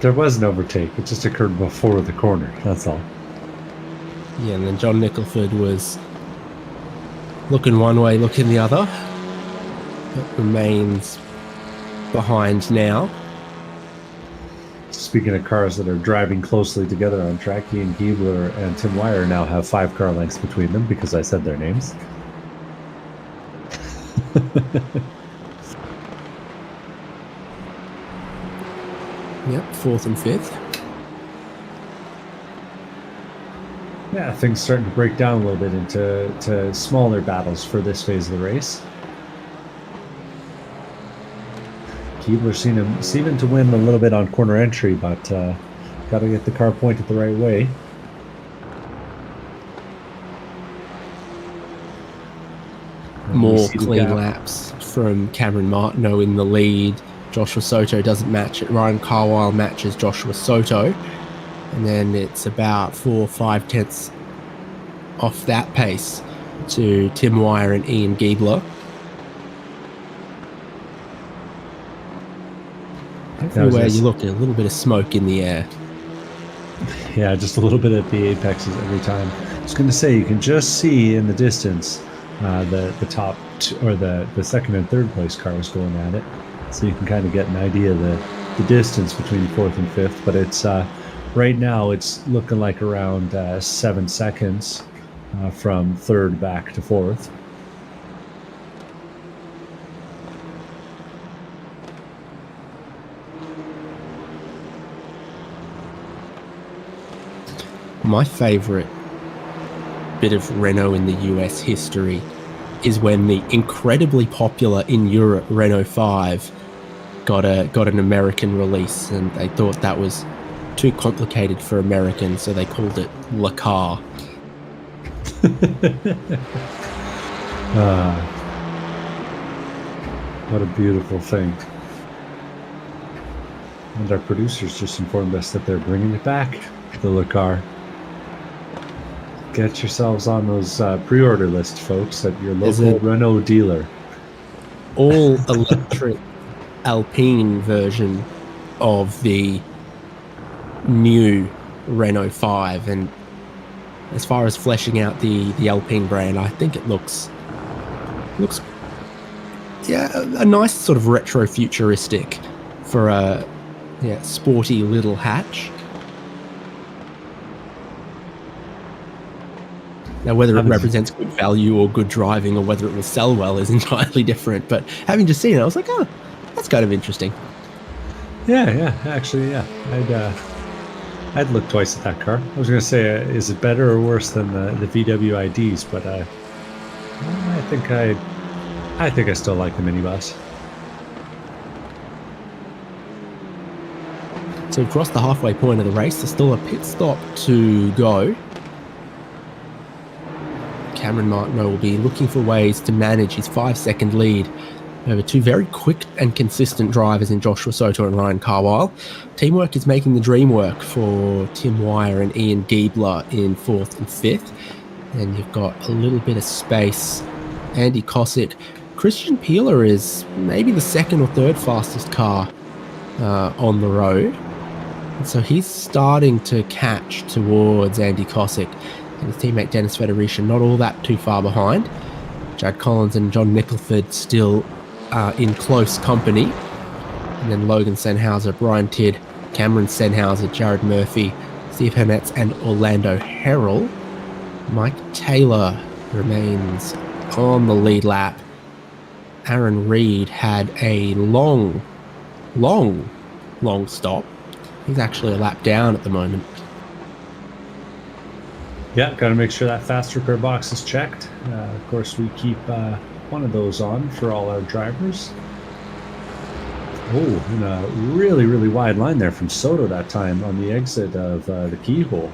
There was an overtake. It just occurred before the corner. That's all. Yeah, and then John Nicholford was looking one way, looking the other. But remains behind now. Speaking of cars that are driving closely together on track, Ian Giebler and Tim Wyer now have 5 car lengths between them because I said their names. Yep, 4th and 5th. Yeah, things starting to break down a little bit into smaller battles for this phase of the race. Keebler seeming to win a little bit on corner entry, but got to get the car pointed the right way. More clean laps from Cameron Martineau in the lead. Joshua Soto doesn't match it. Ryan Carwile matches Joshua Soto. And then it's about 4 or 5 tenths off that pace to Tim Wyer and Ian Giebler. Everywhere you look, a little bit of smoke in the air. Yeah, just a little bit at the apexes every time. I was going to say, you can just see in the distance the top or the second and third place cars going at it. So you can kind of get an idea of the distance between 4th and 5th. But it's right now it's looking like around 7 seconds from 3rd back to 4th. My favourite bit of Renault in the US history is when the incredibly popular in Europe Renault 5 got an American release, and they thought that was too complicated for Americans, so they called it Le Car. What a beautiful thing. And our producers just informed us that they're bringing it back, the Le Car. Get yourselves on those pre-order lists, folks, at your local Renault dealer. All electric Alpine version of the new Renault 5, and as far as fleshing out the Alpine brand, I think it looks a nice sort of retro futuristic for a sporty little hatch. Now, whether it represents good value or good driving or whether it will sell well is entirely different. But having just seen it, I was like, oh, that's kind of interesting. Yeah, actually, yeah. I'd look twice at that car. I was going to say, is it better or worse than the VW IDs? But I think I still like the minibus. So across the halfway point of the race, there's still a pit stop to go. Cameron Martineau will be looking for ways to manage his 5-second lead over two very quick and consistent drivers in Joshua Soto and Ryan Carwile. Teamwork is making the dream work for Tim Wire and Ian Giebler in 4th and 5th. And you've got a little bit of space. Andy Cosick. Christian Peeler is maybe the 2nd or 3rd fastest car on the road. And so he's starting to catch towards Andy Cosick and his teammate Dennis Federici, not all that too far behind. Jad Collins and John Nicholford still in close company. And then Logan Senhauser, Brian Tidd, Cameron Senhauser, Jared Murphy, Steve Hermetz and Orlando Harrell. Mike Taylor remains on the lead lap. Aaron Reed had a long stop. He's actually a lap down at the moment. Yeah, got to make sure that fast repair box is checked. Of course, we keep one of those on for all our drivers. Oh, and a really, really wide line there from Soto that time on the exit of the keyhole.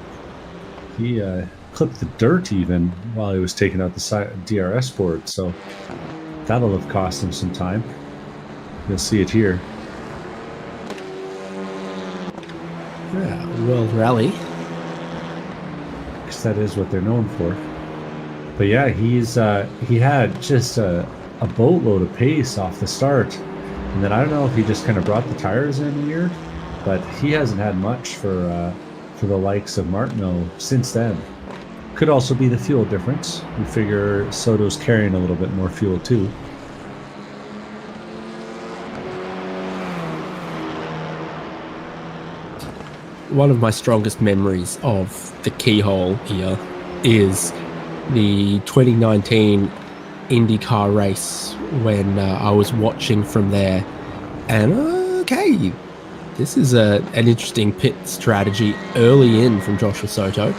He clipped the dirt even while he was taking out the DRS board, so that'll have cost him some time. You'll see it here. Yeah, World Rally. Because that is what they're known for. But yeah, he had just a boatload of pace off the start. And then I don't know if he just kind of brought the tires in weird, but he hasn't had much for the likes of Martineau since then. Could also be the fuel difference. We figure Soto's carrying a little bit more fuel too. One of my strongest memories of the keyhole here is the 2019 IndyCar race when I was watching from there. And okay, this is an interesting pit strategy early in from Joshua Soto.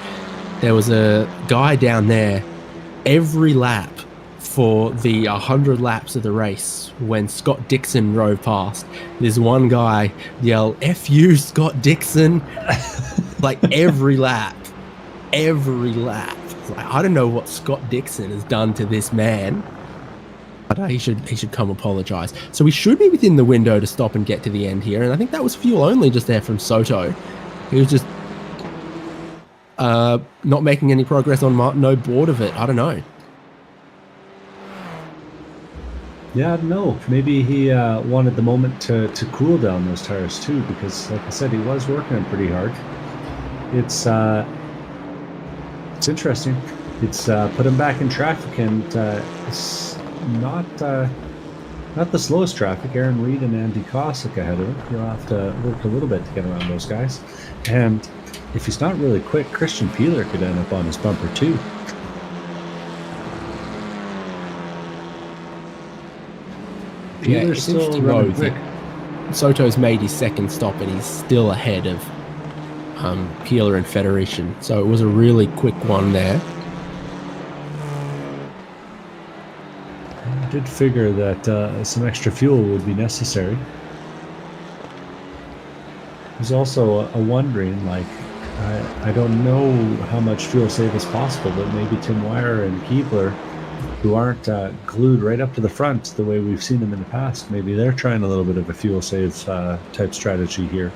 There was a guy down there every lap for the 100 laps of the race when Scott Dixon drove past. There's one guy yell, "F you, Scott Dixon," like every lap. Like, I don't know what Scott Dixon has done to this man, but he should come apologize. So we should be within the window to stop and get to the end here, and I think that was fuel only just there from Soto. He was just not making any progress on Martineau, bored of it. I don't know. Yeah, no. Maybe he wanted the moment to cool down those tires too, because, like I said, he was working them pretty hard. It's interesting. It's put him back in traffic, and it's not the slowest traffic. Aaron Reed and Andy Cosick ahead of him. He'll have to work a little bit to get around those guys. And if he's not really quick, Christian Peeler could end up on his bumper too. Yeah, it's interesting though that Soto's made his 2nd stop and he's still ahead of Peeler and Federici. So it was a really quick one there. I did figure that some extra fuel would be necessary. There's also a wondering, like, I don't know how much fuel save is possible, but maybe Tim Wire and Giebler, who aren't glued right up to the front the way we've seen them in the past, maybe they're trying a little bit of a fuel save type strategy here.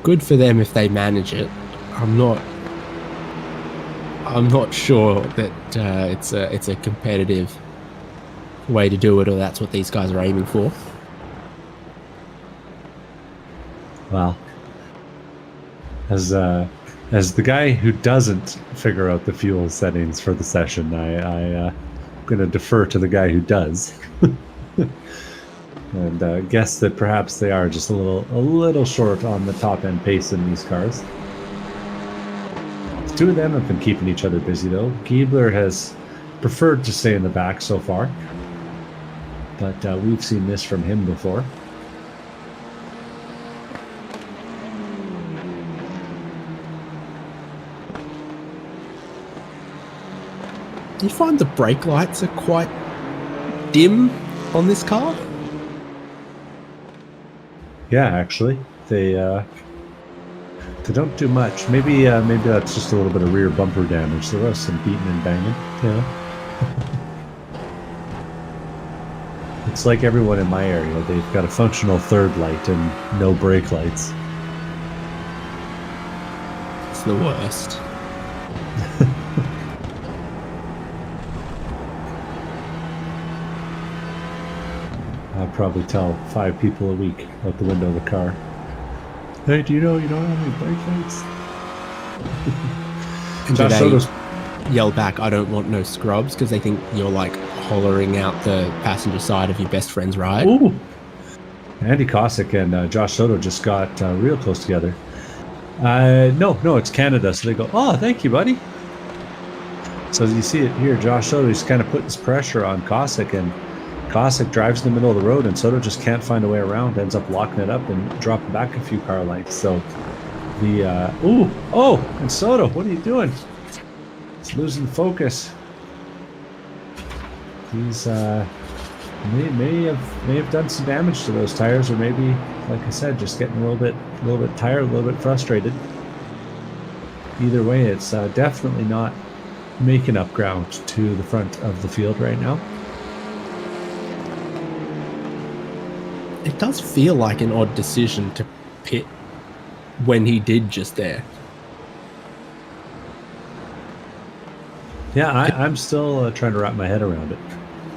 Good for them if they manage it. I'm not sure that it's a competitive way to do it, or that's what these guys are aiming for. Well, as the guy who doesn't figure out the fuel settings for the session, I'm going to defer to the guy who does, and guess that perhaps they are just a little short on the top end pace in these cars. The two of them have been keeping each other busy though. Giebler has preferred to stay in the back so far, but we've seen this from him before. Do you find the brake lights are quite dim on this car? Yeah, actually, they don't do much. Maybe that's just a little bit of rear bumper damage. There was some beating and banging. Yeah. It's like everyone in my area. They've got a functional third light and no brake lights. It's the worst. I'll probably tell 5 people a week out the window of the car. Hey, do you know you don't have any brake lights? And Josh do Soto's they yell back, "I don't want no scrubs," because they think you're like hollering out the passenger side of your best friend's ride? Ooh. Andy Cossack and Josh Soto just got real close together. No, it's Canada. So they go, "Oh, thank you, buddy." So as you see it here, Josh Soto is kind of putting this pressure on Cossack, and Cossack drives in the middle of the road, and Soto just can't find a way around, ends up locking it up and dropping back a few car lengths. So the and Soto, what are you doing? He's losing focus. He's may have done some damage to those tires, or maybe, like I said, just getting a little bit tired, a little bit frustrated. Either way, it's definitely not making up ground to the front of the field right now. It does feel like an odd decision to pit when he did just there. Yeah, I'm still trying to wrap my head around it.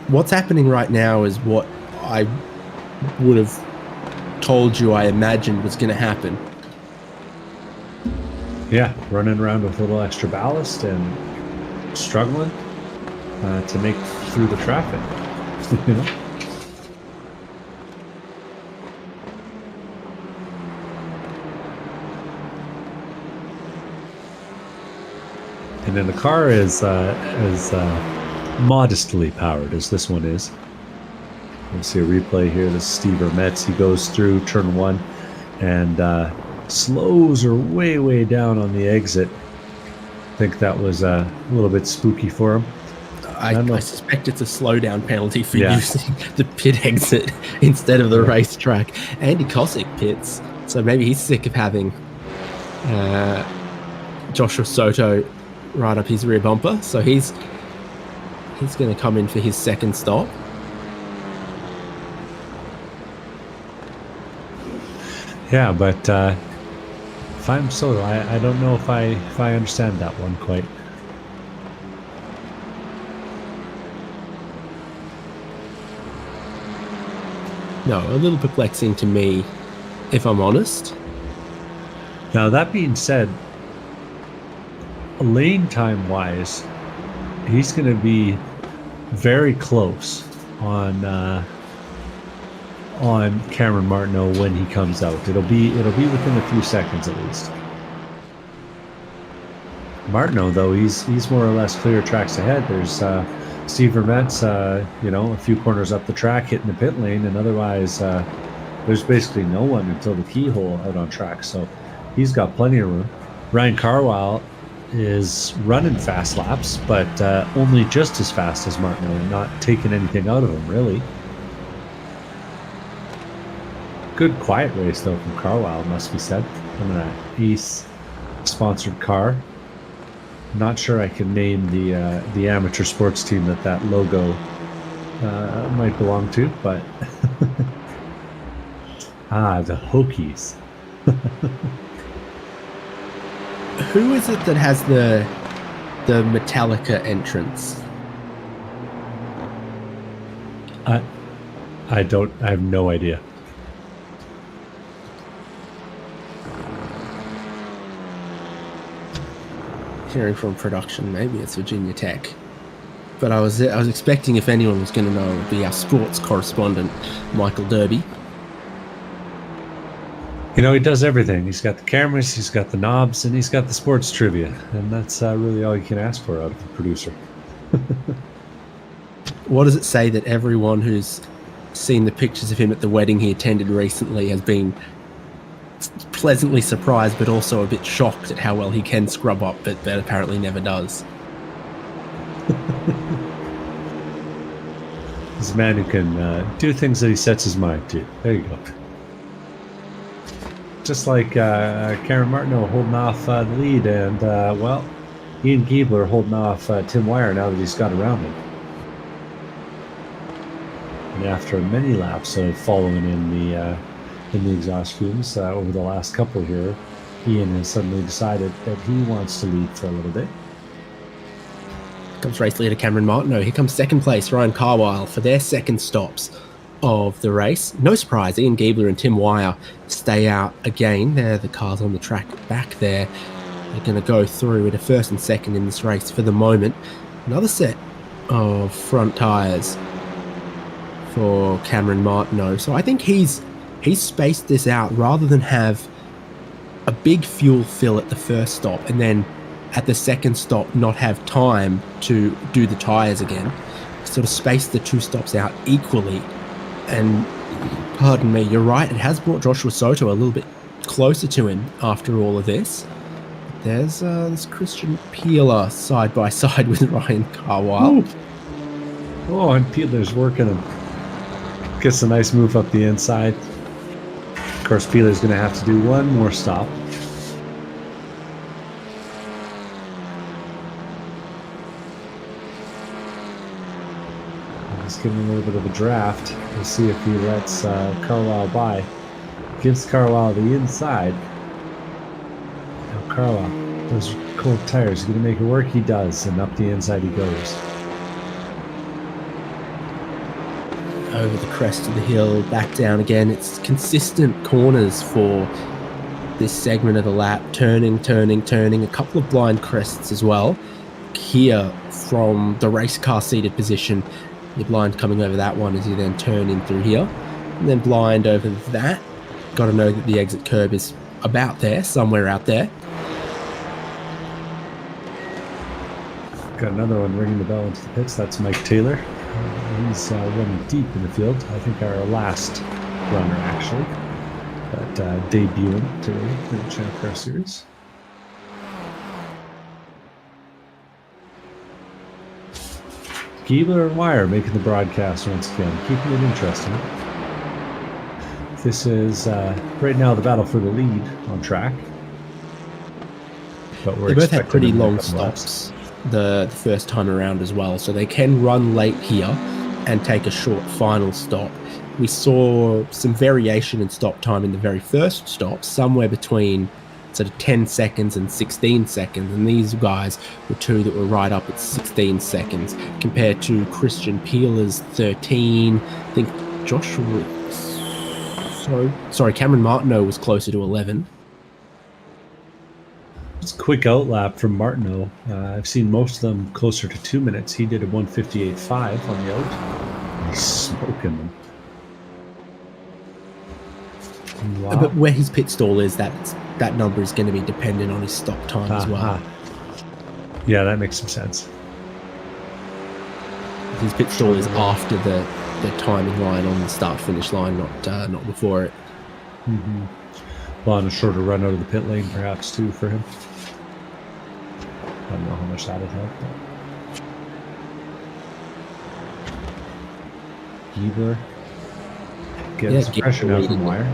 What's happening right now is what I would have told you I imagined was going to happen. Yeah, running around with a little extra ballast and struggling to make through the traffic. You know? And then the car is as modestly powered as this one is. You'll see a replay here. This is Steve Vermetz. He goes through turn 1 and slows her way down on the exit. I think that was a little bit spooky for him. I suspect it's a slowdown penalty for using the pit exit instead of the racetrack. Andy Cossack pits, so maybe he's sick of having Joshua Soto right up his rear bumper. So he's going to come in for his second stop. Yeah, but if I'm Soto, I don't know if I understand that one quite. No, a little perplexing to me, if I'm honest. Now, that being said, lane time wise, he's going to be very close on Cameron Martineau when he comes out. It'll be within a few seconds at least. Martineau, though, he's more or less clear tracks ahead. There's Steve Vermetz, a few corners up the track hitting the pit lane, and otherwise there's basically no one until the keyhole out on track. So he's got plenty of room. Ryan Carwile is running fast laps, but only just as fast as Martineau, and not taking anything out of him, really. Good quiet race, though, from Carwile, must be said. I'm in an Ace-sponsored car. Not sure I can name the amateur sports team that logo might belong to, but the Hokies. Who is it that has the Metallica entrance? I have no idea. Hearing from production, maybe it's Virginia Tech. But I was expecting, if anyone was going to know, it would be our sports correspondent, Michael Derby. You know, he does everything. He's got the cameras, he's got the knobs, and he's got the sports trivia. And that's really all you can ask for out of a producer. What does it say that everyone who's seen the pictures of him at the wedding he attended recently has been pleasantly surprised, but also a bit shocked at how well he can scrub up, but apparently never does? He's a man who can do things that he sets his mind to. There you go. just like Cameron Martineau holding off the lead, and Ian Giebler holding off Tim Wire now that he's got around him. And after many laps of following in the exhaust fumes over the last couple here, Ian has suddenly decided that he wants to lead for a little bit. Comes race leader Cameron Martineau. Here comes second place Ryan Carwile for their second stops of the race. No surprise, Ian Giebler and Tim Wire stay out again. They're the cars on the track back there. They're going to go through with a first and second in this race for the moment. Another set of front tyres for Cameron Martineau. So I think he's spaced this out rather than have a big fuel fill at the first stop and then at the second stop not have time to do the tyres again. Sort of space the two stops out equally. And pardon me, you're right, it has brought Joshua Soto a little bit closer to him after all of this. There's Christian Peeler side by side with Ryan Carwile. Oh, and Peeler's working him. Gets a nice move up the inside. Of course, Peeler's going to have to do one more stop. He's giving a little bit of a draft. We'll see if he lets Carwile by. Gives Carwile the inside. Now Carwile, those cold tires, going to make it work? He does, and up the inside he goes. Over the crest of the hill, back down again. It's consistent corners for this segment of the lap. Turning. A couple of blind crests as well. Here from the race car seated position. Your blind coming over that one as you then turn in through here. And then blind over that. Got to know that the exit curb is about there, somewhere out there. Got another one ringing the bell into the pits. That's Mike Taylor. He's running deep in the field. I think our last runner, actually. But debuting today for the Champ Car Series. Giebler and Wire making the broadcast once again, keeping it interesting. This is right now the battle for the lead on track. But they both had pretty long stops the first time around as well, so they can run late here and take a short final stop. We saw some variation in stop time in the very first stop, somewhere between sort of 10 seconds and 16 seconds, and these guys were two that were right up at 16 seconds compared to Christian Peeler's 13. I think Cameron Martineau was closer to 11. It's a quick outlap from Martineau. I've seen most of them closer to 2 minutes. He did a 1:58.5 on the out. He's smoking them. Wow. But where his pit stall is, that number is going to be dependent on his stop time as well. Yeah, that makes some sense. His pit stall is after the timing line on the start-finish line, not before it. Mm-hmm. Well, and a shorter run out of the pit lane, perhaps, too, for him. I don't know how much that would help. Giebler gets pressure now from Wire.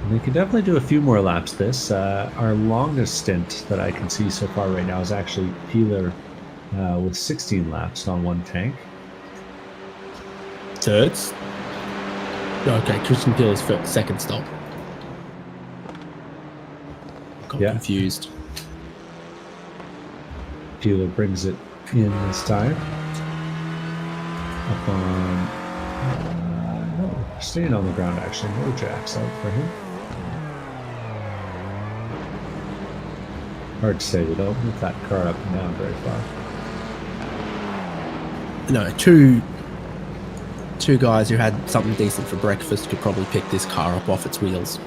We can definitely do a few more laps this. Our longest stint that I can see so far right now is actually Peeler with 16 laps on one tank. Thirds? Okay, Christian Peeler's second stop. Got confused. Peeler brings it in this time. Up on... staying on the ground, actually. No jacks out for him. Hard to say, we don't move that car up and down very far. No, two guys who had something decent for breakfast could probably pick this car up off its wheels.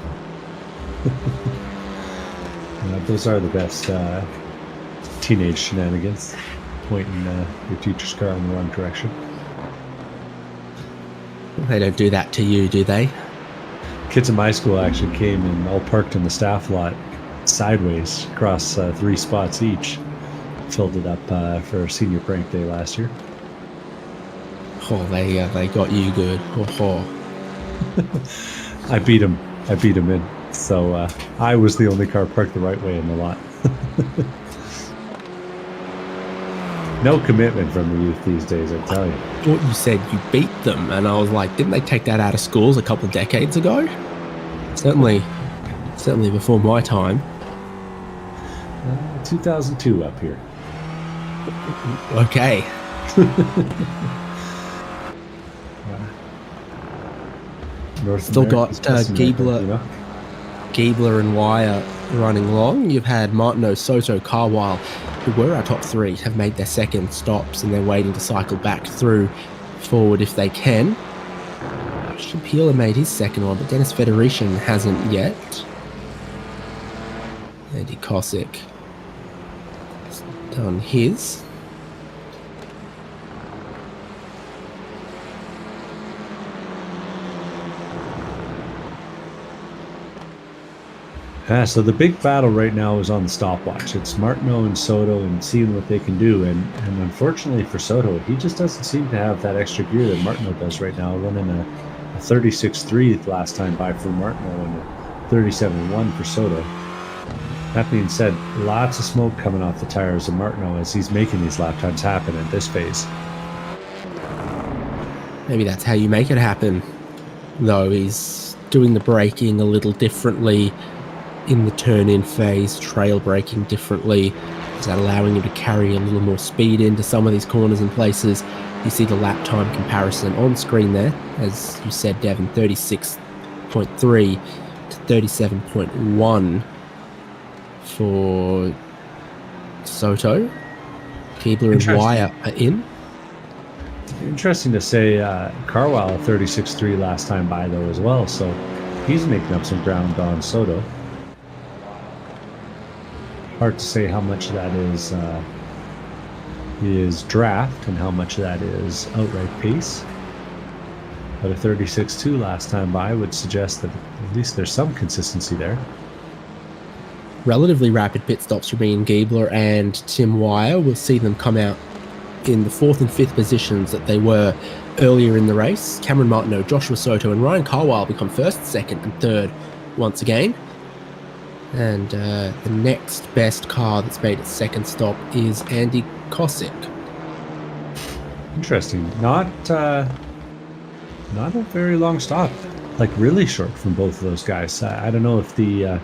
Those are the best teenage shenanigans, pointing your teacher's car in the wrong direction. They don't do that to you, do they? Kids in my school actually came and all parked in the staff lot sideways across 3 spots each. Filled it up for senior prank day last year. Oh, they got you good. Oh. I beat him in. So I was the only car parked the right way in the lot. No commitment from the youth these days, I tell you. I thought you said you beat them, and I was like, didn't they take that out of schools a couple of decades ago? Certainly before my time. 2002 up here. Okay. Still got Giebler and Wire running long. You've had Martineau, Soto, Carwile, who were our top three, have made their second stops, and they're waiting to cycle back through forward if they can. Shapila made his second one, but Dennis Federician hasn't yet. Andy Kosick has done his. So the big battle right now is on the stopwatch. It's Martineau and Soto and seeing what they can do. And unfortunately for Soto, he just doesn't seem to have that extra gear that Martineau does right now, running a 36.3 the last time by for Martineau and a 37.1 for Soto. That being said, lots of smoke coming off the tires of Martineau as he's making these lap times happen at this phase. Maybe that's how you make it happen, though. He's doing the braking a little differently in the turn-in phase, trail braking differently. Is that allowing him to carry a little more speed into some of these corners and places? You see the lap time comparison on screen there, as you said, Devon, 36.3 to 37.1 for Soto. Giebler and Wire are in. Interesting to say Carwile 36.3 last time by, though, as well. So he's making up some ground on Soto. Hard to say how much of that is draft and how much of that is outright pace. But a 36.2 last time by would suggest that at least there's some consistency there. Relatively rapid pit stops from Ian Giebler and Tim Wire. We'll see them come out in the 4th and 5th positions that they were earlier in the race. Cameron Martineau, Joshua Soto, and Ryan Carwile become 1st, 2nd, and 3rd once again. And the next best car that's made its second stop is Andy Kosick. Interesting. Not a very long stop. Like really short from both of those guys. I don't know if the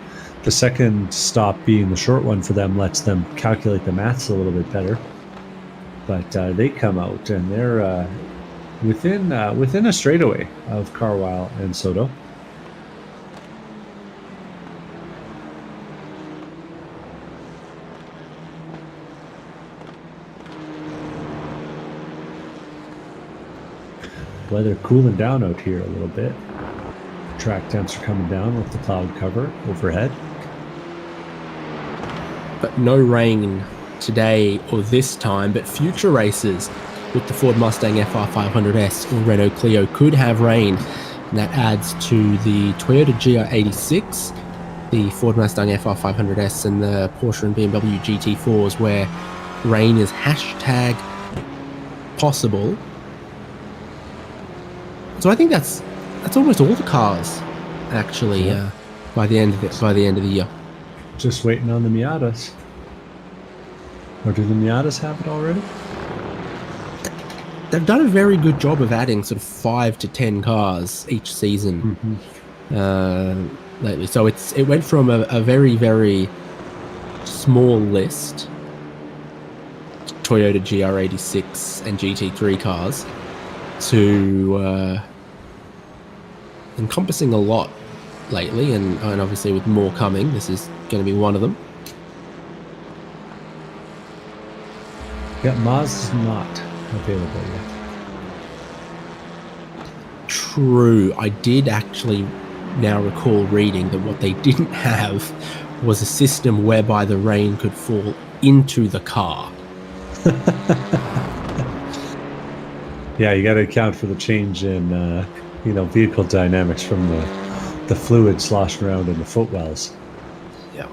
second stop being the short one for them lets them calculate the maths a little bit better. But they come out and they're within a straightaway of Carwile and Soto. Weather cooling down out here a little bit. Track temps are coming down with the cloud cover overhead. But no rain today or this time, but future races with the Ford Mustang FR500S or Renault Clio could have rain, and that adds to the Toyota GR86, the Ford Mustang FR500S, and the Porsche and BMW GT4s, where rain is hashtag possible. So I think that's almost all the cars, actually, by the end of the year. Just waiting on the Miatas. Or do the Miatas have it already? They've done a very good job of adding sort of 5 to 10 cars each season lately. So it went from a very, very small list, Toyota GR86 and GT3 cars, to encompassing a lot lately, and obviously with more coming, this is going to be one of them. Yeah, Mazda's not available yet. True. I did actually now recall reading that what they didn't have was a system whereby the rain could fall into the car. Yeah, you got to account for the change in vehicle dynamics from the fluid sloshing around in the footwells. Yeah.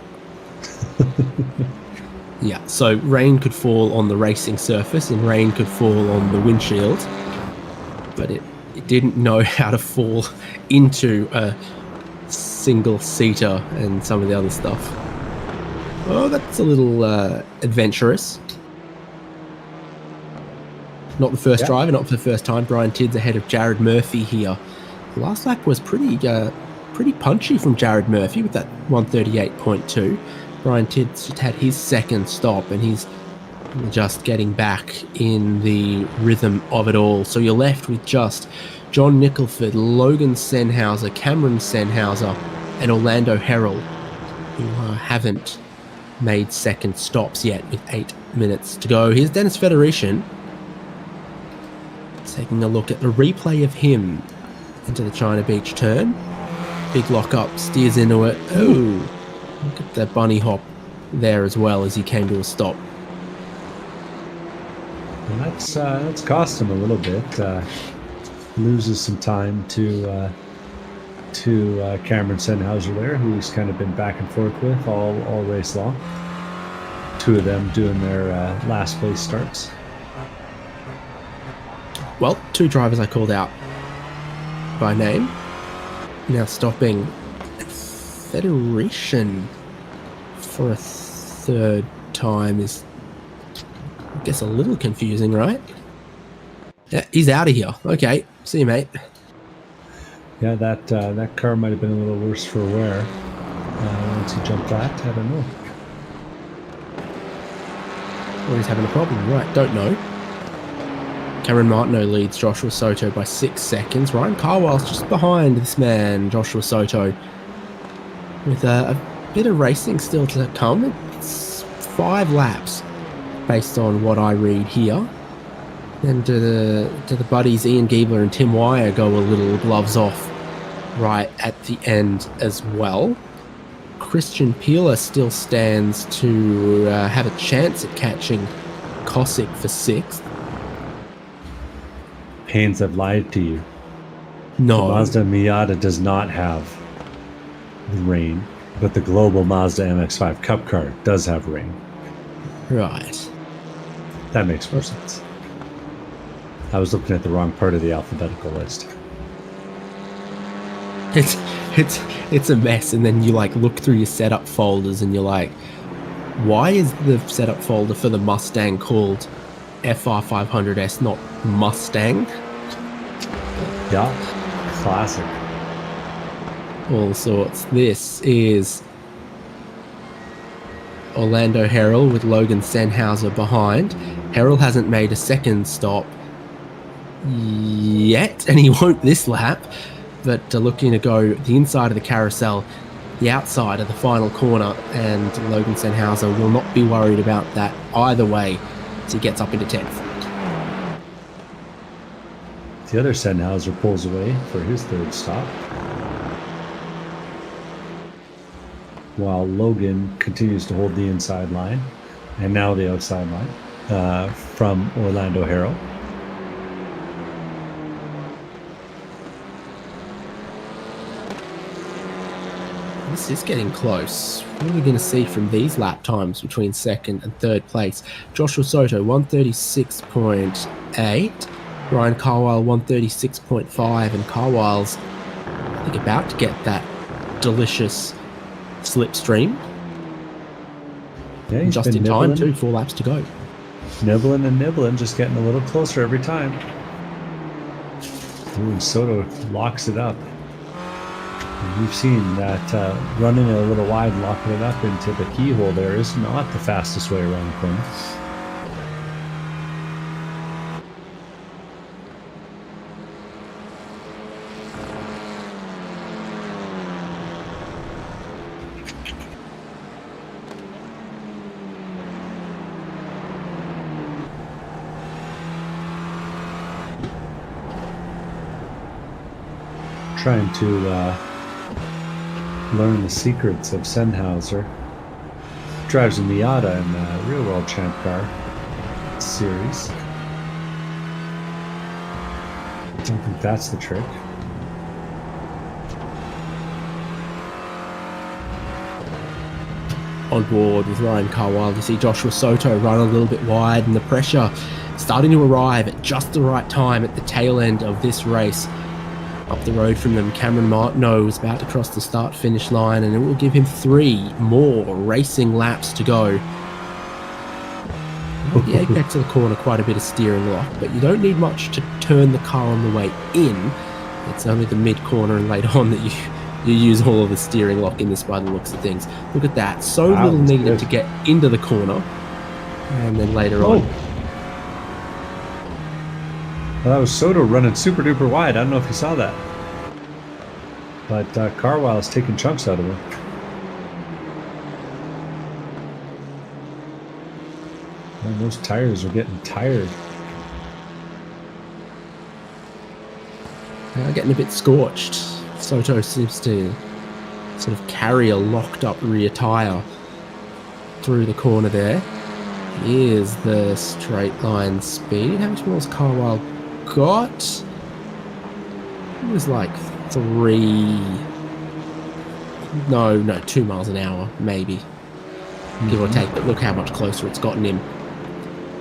Yeah, so rain could fall on the racing surface and rain could fall on the windshield. but it didn't know how to fall into a single-seater and some of the other stuff. Oh, that's a little adventurous. Not the first driver, not for the first time. Brian Tidd's ahead of Jared Murphy here. The last lap was pretty punchy from Jared Murphy with that 138.2. Brian Tidd's just had his second stop, and he's just getting back in the rhythm of it all. So you're left with just John Nicholford, Logan Senhauser, Cameron Senhauser, and Orlando Herald, who haven't made second stops yet with 8 minutes to go. Here's Dennis Federation taking a look at the replay of him into the China Beach turn. Big lock up, steers into it. Oh, look at that bunny hop there as well as he came to a stop. And that's cost him a little bit. Loses some time to Cameron Senhauser there, who he's kind of been back and forth with all race long. Two of them doing their last place starts. Well, two drivers I called out by name. Now stopping Federation for a third time is, I guess, a little confusing, right? Yeah, he's out of here. Okay, see you, mate. Yeah, that car might have been a little worse for wear once he jumped that. I don't know. Or he's having a problem, right? Don't know. Cameron Martineau leads Joshua Soto by 6 seconds. Ryan Carwell's just behind this man, Joshua Soto, with a bit of racing still to come. It's 5 laps based on what I read here. Then do the buddies Ian Giebler and Tim Wire go a little gloves off right at the end as well. Christian Peeler still stands to have a chance at catching Kosick for 6th. Haynes, I've lied to you. No. The Mazda Miata does not have rain, but the global Mazda MX-5 Cup car does have rain. Right. That makes more sense. I was looking at the wrong part of the alphabetical list. It's a mess, and then you like look through your setup folders and you're like, why is the setup folder for the Mustang called FR500S, not Mustang? Yeah, classic. All sorts. This is Orlando Herald with Logan Senhauser behind. Herald hasn't made a second stop yet, and he won't this lap, but looking to go the inside of the carousel, the outside of the final corner, and Logan Senhauser will not be worried about that either way as he gets up into 10th. The other Senhauser pulls away for his third stop, while Logan continues to hold the inside line, and now the outside line from Orlando Herald. This is getting close. What are we going to see from these lap times between second and third place? Joshua Soto, 136.8. Ryan Carwile, 136.5. And Carwile's, I think, about to get that delicious slipstream. Yeah, he's just in time, too. 4 laps to go. Nibbling and nibbling, just getting a little closer every time. Ooh, and Soto locks it up. We've seen that running it a little wide, locking it up into the keyhole there is not the fastest way around the corner. Trying to learn the secrets of Senhauser. Drives a Miata in the Real World Champ Car series. Don't think that's the trick. on board with Ryan Carwile. You see Joshua Soto run a little bit wide, and the pressure starting to arrive at just the right time at the tail end of this race. Up the road from them, Cameron Martineau is about to cross the start-finish line, and it will give him 3 more racing laps to go. At the apex of the corner, quite a bit of steering lock, but you don't need much to turn the car on the way in. It's only the mid-corner and later on that you use all of the steering lock in this by the looks of things. Look at that. So wow, little needed good to get into the corner. And then later on. Well, that was Soto running super duper wide. I don't know if you saw that. But Carwile is taking chunks out of him. And those tires are getting tired. Now getting a bit scorched. Soto seems to sort of carry a locked up rear tyre through the corner there. Here's the straight line speed. How much more has Carwile got? It was like 2 miles an hour, maybe. Give or take, but look how much closer it's gotten him.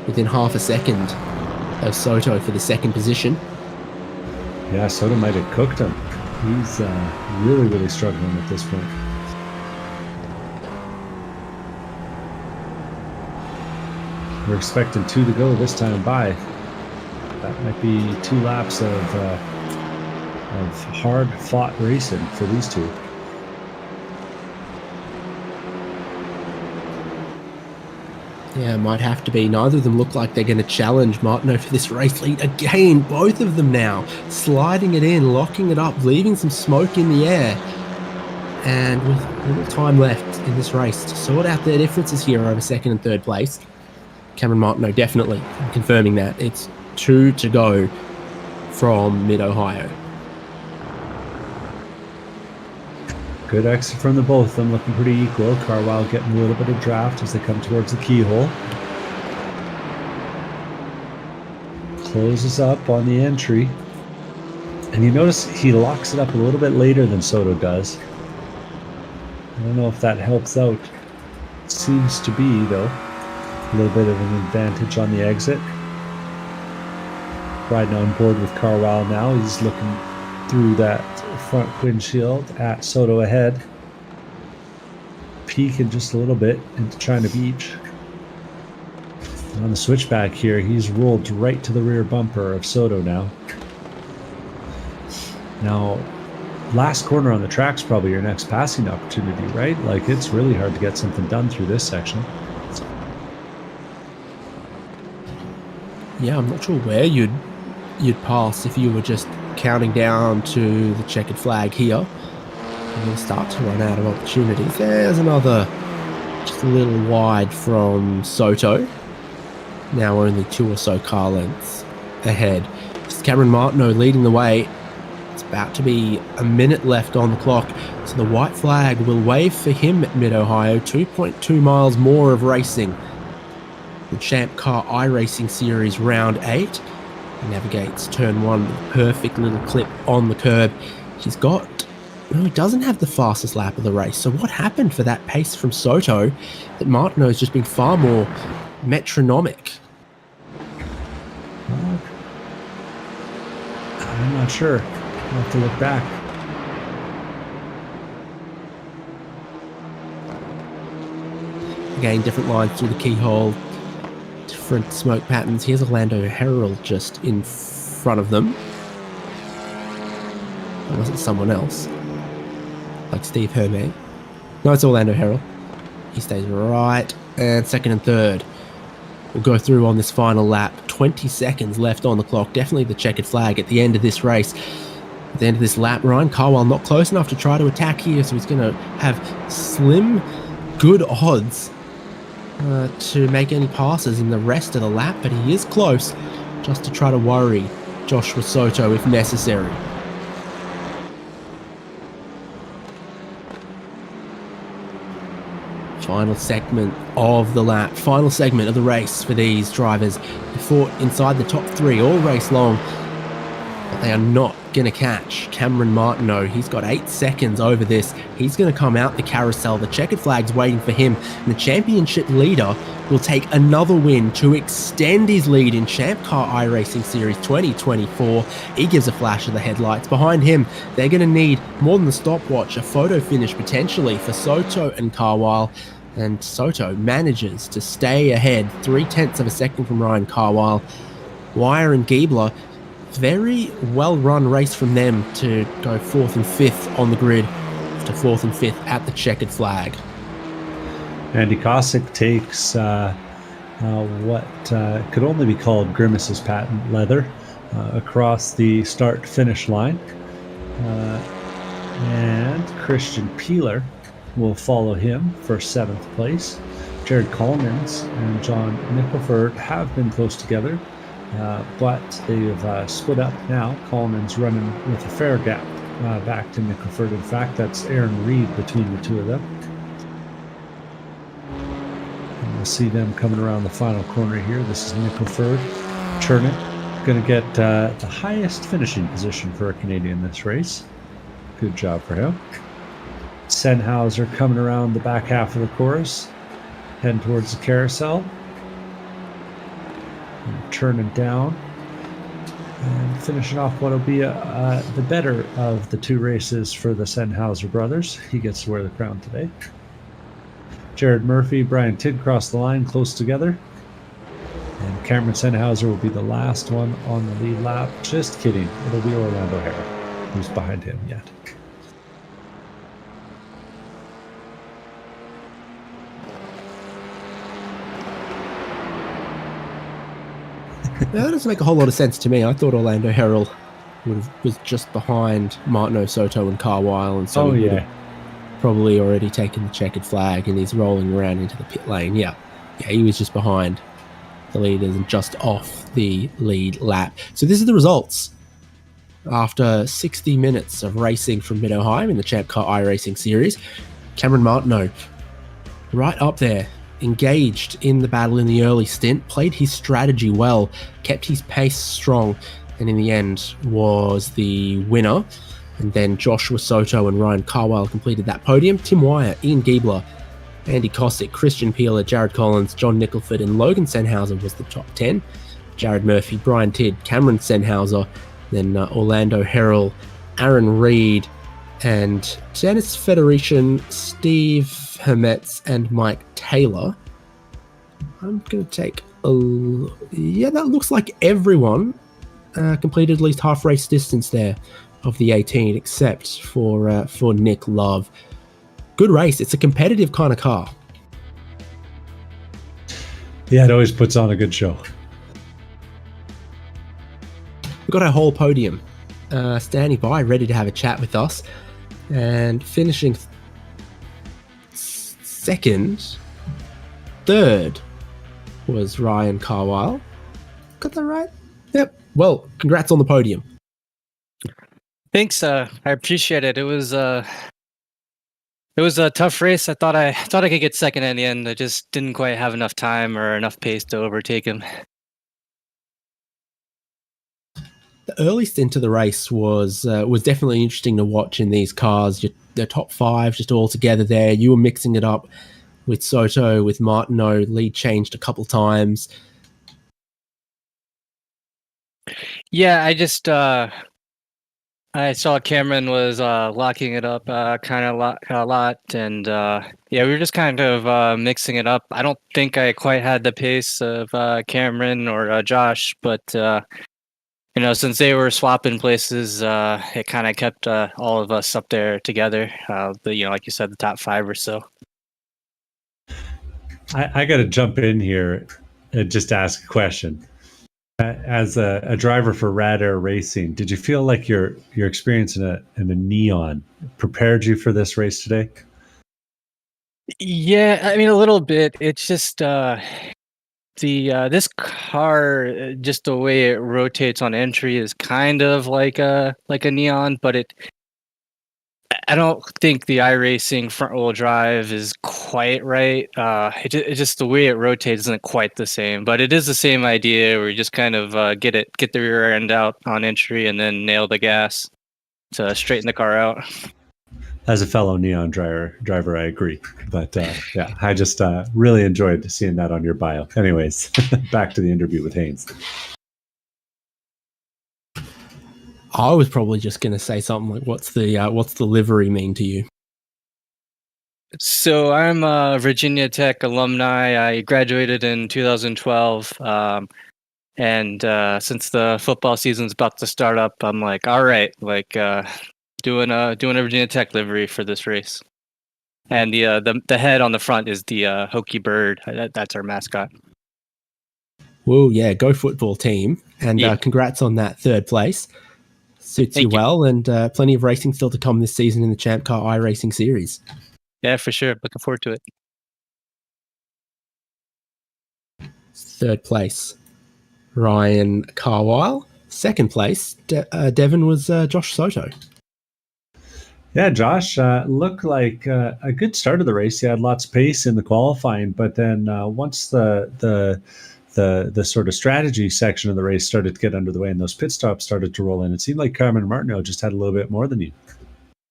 Within half a second of Soto for the second position. Yeah, Soto might have cooked him. He's really, really struggling at this point. We're expecting 2 to go this time by. That might be 2 laps of hard-fought racing for these two. Yeah, might have to be. Neither of them look like they're going to challenge Martineau for this race lead. Again, both of them now sliding it in, locking it up, leaving some smoke in the air. And with little time left in this race to sort out their differences here over second and third place. Cameron Martineau definitely confirming that. It's 2 to go from Mid-Ohio. Good exit from the both of them, looking pretty equal. Carwile getting a little bit of draft as they come towards the keyhole. Closes up on the entry. And you notice he locks it up a little bit later than Soto does. I don't know if that helps out. It seems to be, though. A little bit of an advantage on the exit. Riding on board with Carwile now. He's looking through that front windshield at Soto ahead. Peeking just a little bit into China Beach. And on the switchback here, he's rolled right to the rear bumper of Soto now. Now, last corner on the track's probably your next passing opportunity, right? Like, it's really hard to get something done through this section. Yeah, I'm not sure where you'd pass if you were just counting down to the checkered flag here. And you'll start to run out of opportunities. There's another, just a little wide from Soto. Now only 2 or so car lengths ahead. It's Cameron Martineau leading the way. It's about to be a minute left on the clock. So the white flag will wave for him at Mid-Ohio. 2.2 miles more of racing. The Champ Car iRacing Series Round 8. He navigates turn 1 with a perfect little clip on the curb. He doesn't have the fastest lap of the race. So what happened for that pace from Soto that Martineau's just been far more metronomic? I'm not sure. I'll have to look back. Again, different lines through the keyhole. Different smoke patterns. Here's Orlando Herald just in front of them. Or was it someone else? Like Steve Herman? No, it's Orlando Herald. He stays right. And second and third will go through on this final lap. 20 seconds left on the clock. Definitely the checkered flag at the end of this race. At the end of this lap, Ryan Carwile not close enough to try to attack here, so he's going to have slim, good odds to make any passes in the rest of the lap, but he is close just to try to worry Joshua Soto if necessary. Final segment of the lap, final segment of the race for these drivers. They fought inside the top 3 all race long. They are not going to catch Cameron Martineau. He's got 8 seconds over this. He's going to come out the carousel. The checkered flag's waiting for him. And the championship leader will take another win to extend his lead in Champ Car iRacing Series 2024. He gives a flash of the headlights. Behind him, they're going to need more than the stopwatch, a photo finish potentially for Soto and Carwile. And Soto manages to stay ahead 0.3 of a second from Ryan Carwile. Wire and Giebler, very well-run race from them to go 4th and 5th on the grid to 4th and 5th at the checkered flag. Andy Kosick takes what could only be called Grimace's patent leather across the start-finish line. And Christian Peeler will follow him for 7th place. Jared Collins and John Nicholford have been close together, but they've split up now. Coleman's running with a fair gap back to Nicholford. In fact, that's Aaron Reed between the two of them. And we'll see them coming around the final corner here. This is Nicholford turning. Going to get the highest finishing position for a Canadian this race. Good job for him. Sennhauser coming around the back half of the course, heading towards the carousel. Turning down and finishing off what will be the better of the two races for the Sennhauser brothers. He gets to wear the crown today. Jared Murphy, Brian Tidd cross the line close together. And Cameron Sennhauser will be the last one on the lead lap. Just kidding. It'll be Orlando Harrell, who's behind him yet. That doesn't make a whole lot of sense to me. I thought Orlando Harrell was just behind Martineau, Soto, and Carwile, and so he would have probably already taken the checkered flag, and he's rolling around into the pit lane. Yeah, he was just behind the leaders and just off the lead lap. So this is the results after 60 minutes of racing from Mid-Ohio in the Champ Car iRacing Series. Cameron Martineau, right up there, engaged in the battle in the early stint, played his strategy well, kept his pace strong, and in the end was the winner. And then Joshua Soto and Ryan Carwile completed that podium. Tim Wire, Ian Giebler, Andy Kosick, Christian Peeler, Jared Collins, John Nicholford, and Logan Sennhauser was the top 10. Jared Murphy, Brian Tidd, Cameron Sennhauser, then Orlando Harrell, Aaron Reed, and Dennis Federation, Steve Hermetz, and Mike Taylor. I'm going to take that looks like everyone completed at least half race distance there of the 18, except for Nick Love. Good race. It's a competitive kind of car. Yeah, it always puts on a good show. We've got our whole podium standing by, ready to have a chat with us. And finishing second, third was Ryan Carwile. Got that right? Yep. Well, congrats on the podium. Thanks. I appreciate it. It was a tough race. I thought I could get second in the end. I just didn't quite have enough time or enough pace to overtake him. The early stint of the race was definitely interesting to watch in these cars. The top five just all together there. You were mixing it up with Soto, with Martineau. Lead changed a couple times. Yeah, I just I saw Cameron was locking it up kind of a lot, and we were just kind of mixing it up. I don't think I quite had the pace of Cameron or Josh, but since they were swapping places, it kind of kept all of us up there together. Like you said, the top five or so. I got to jump in here and just ask a question. As a driver for Rad Air Racing, did you feel like your experience in a Neon prepared you for this race today? Yeah, I mean a little bit. It's just this car, just the way it rotates on entry, is kind of like a Neon, but I don't think the iRacing front wheel drive is quite right. It just the way it rotates isn't quite the same, but it is the same idea where you just kind of get the rear end out on entry and then nail the gas to straighten the car out. As a fellow Neon driver, I agree. But yeah, I just really enjoyed seeing that on your bio. Anyways, back to the interview with Haynes. I was probably just going to say something like, "What's the livery mean to you?" So I'm a Virginia Tech alumni. I graduated in 2012, and since the football season's about to start up, I'm like, all right, like doing a Virginia Tech livery for this race. And the head on the front is the Hokie Bird. That's our mascot. Well, yeah, go football team, and Yeah. congrats on that third place. Suits Thank you well, and plenty of racing still to come this season in the Champ Car iRacing series. Yeah, for sure. Looking forward to it. Third place, Ryan Carwile. Second place, Devon was Josh Soto. Yeah, Josh, looked like a good start of the race. He had lots of pace in the qualifying, but then once the sort of strategy section of the race started to get under the way and those pit stops started to roll in, it seemed like Cameron Martineau just had a little bit more than you.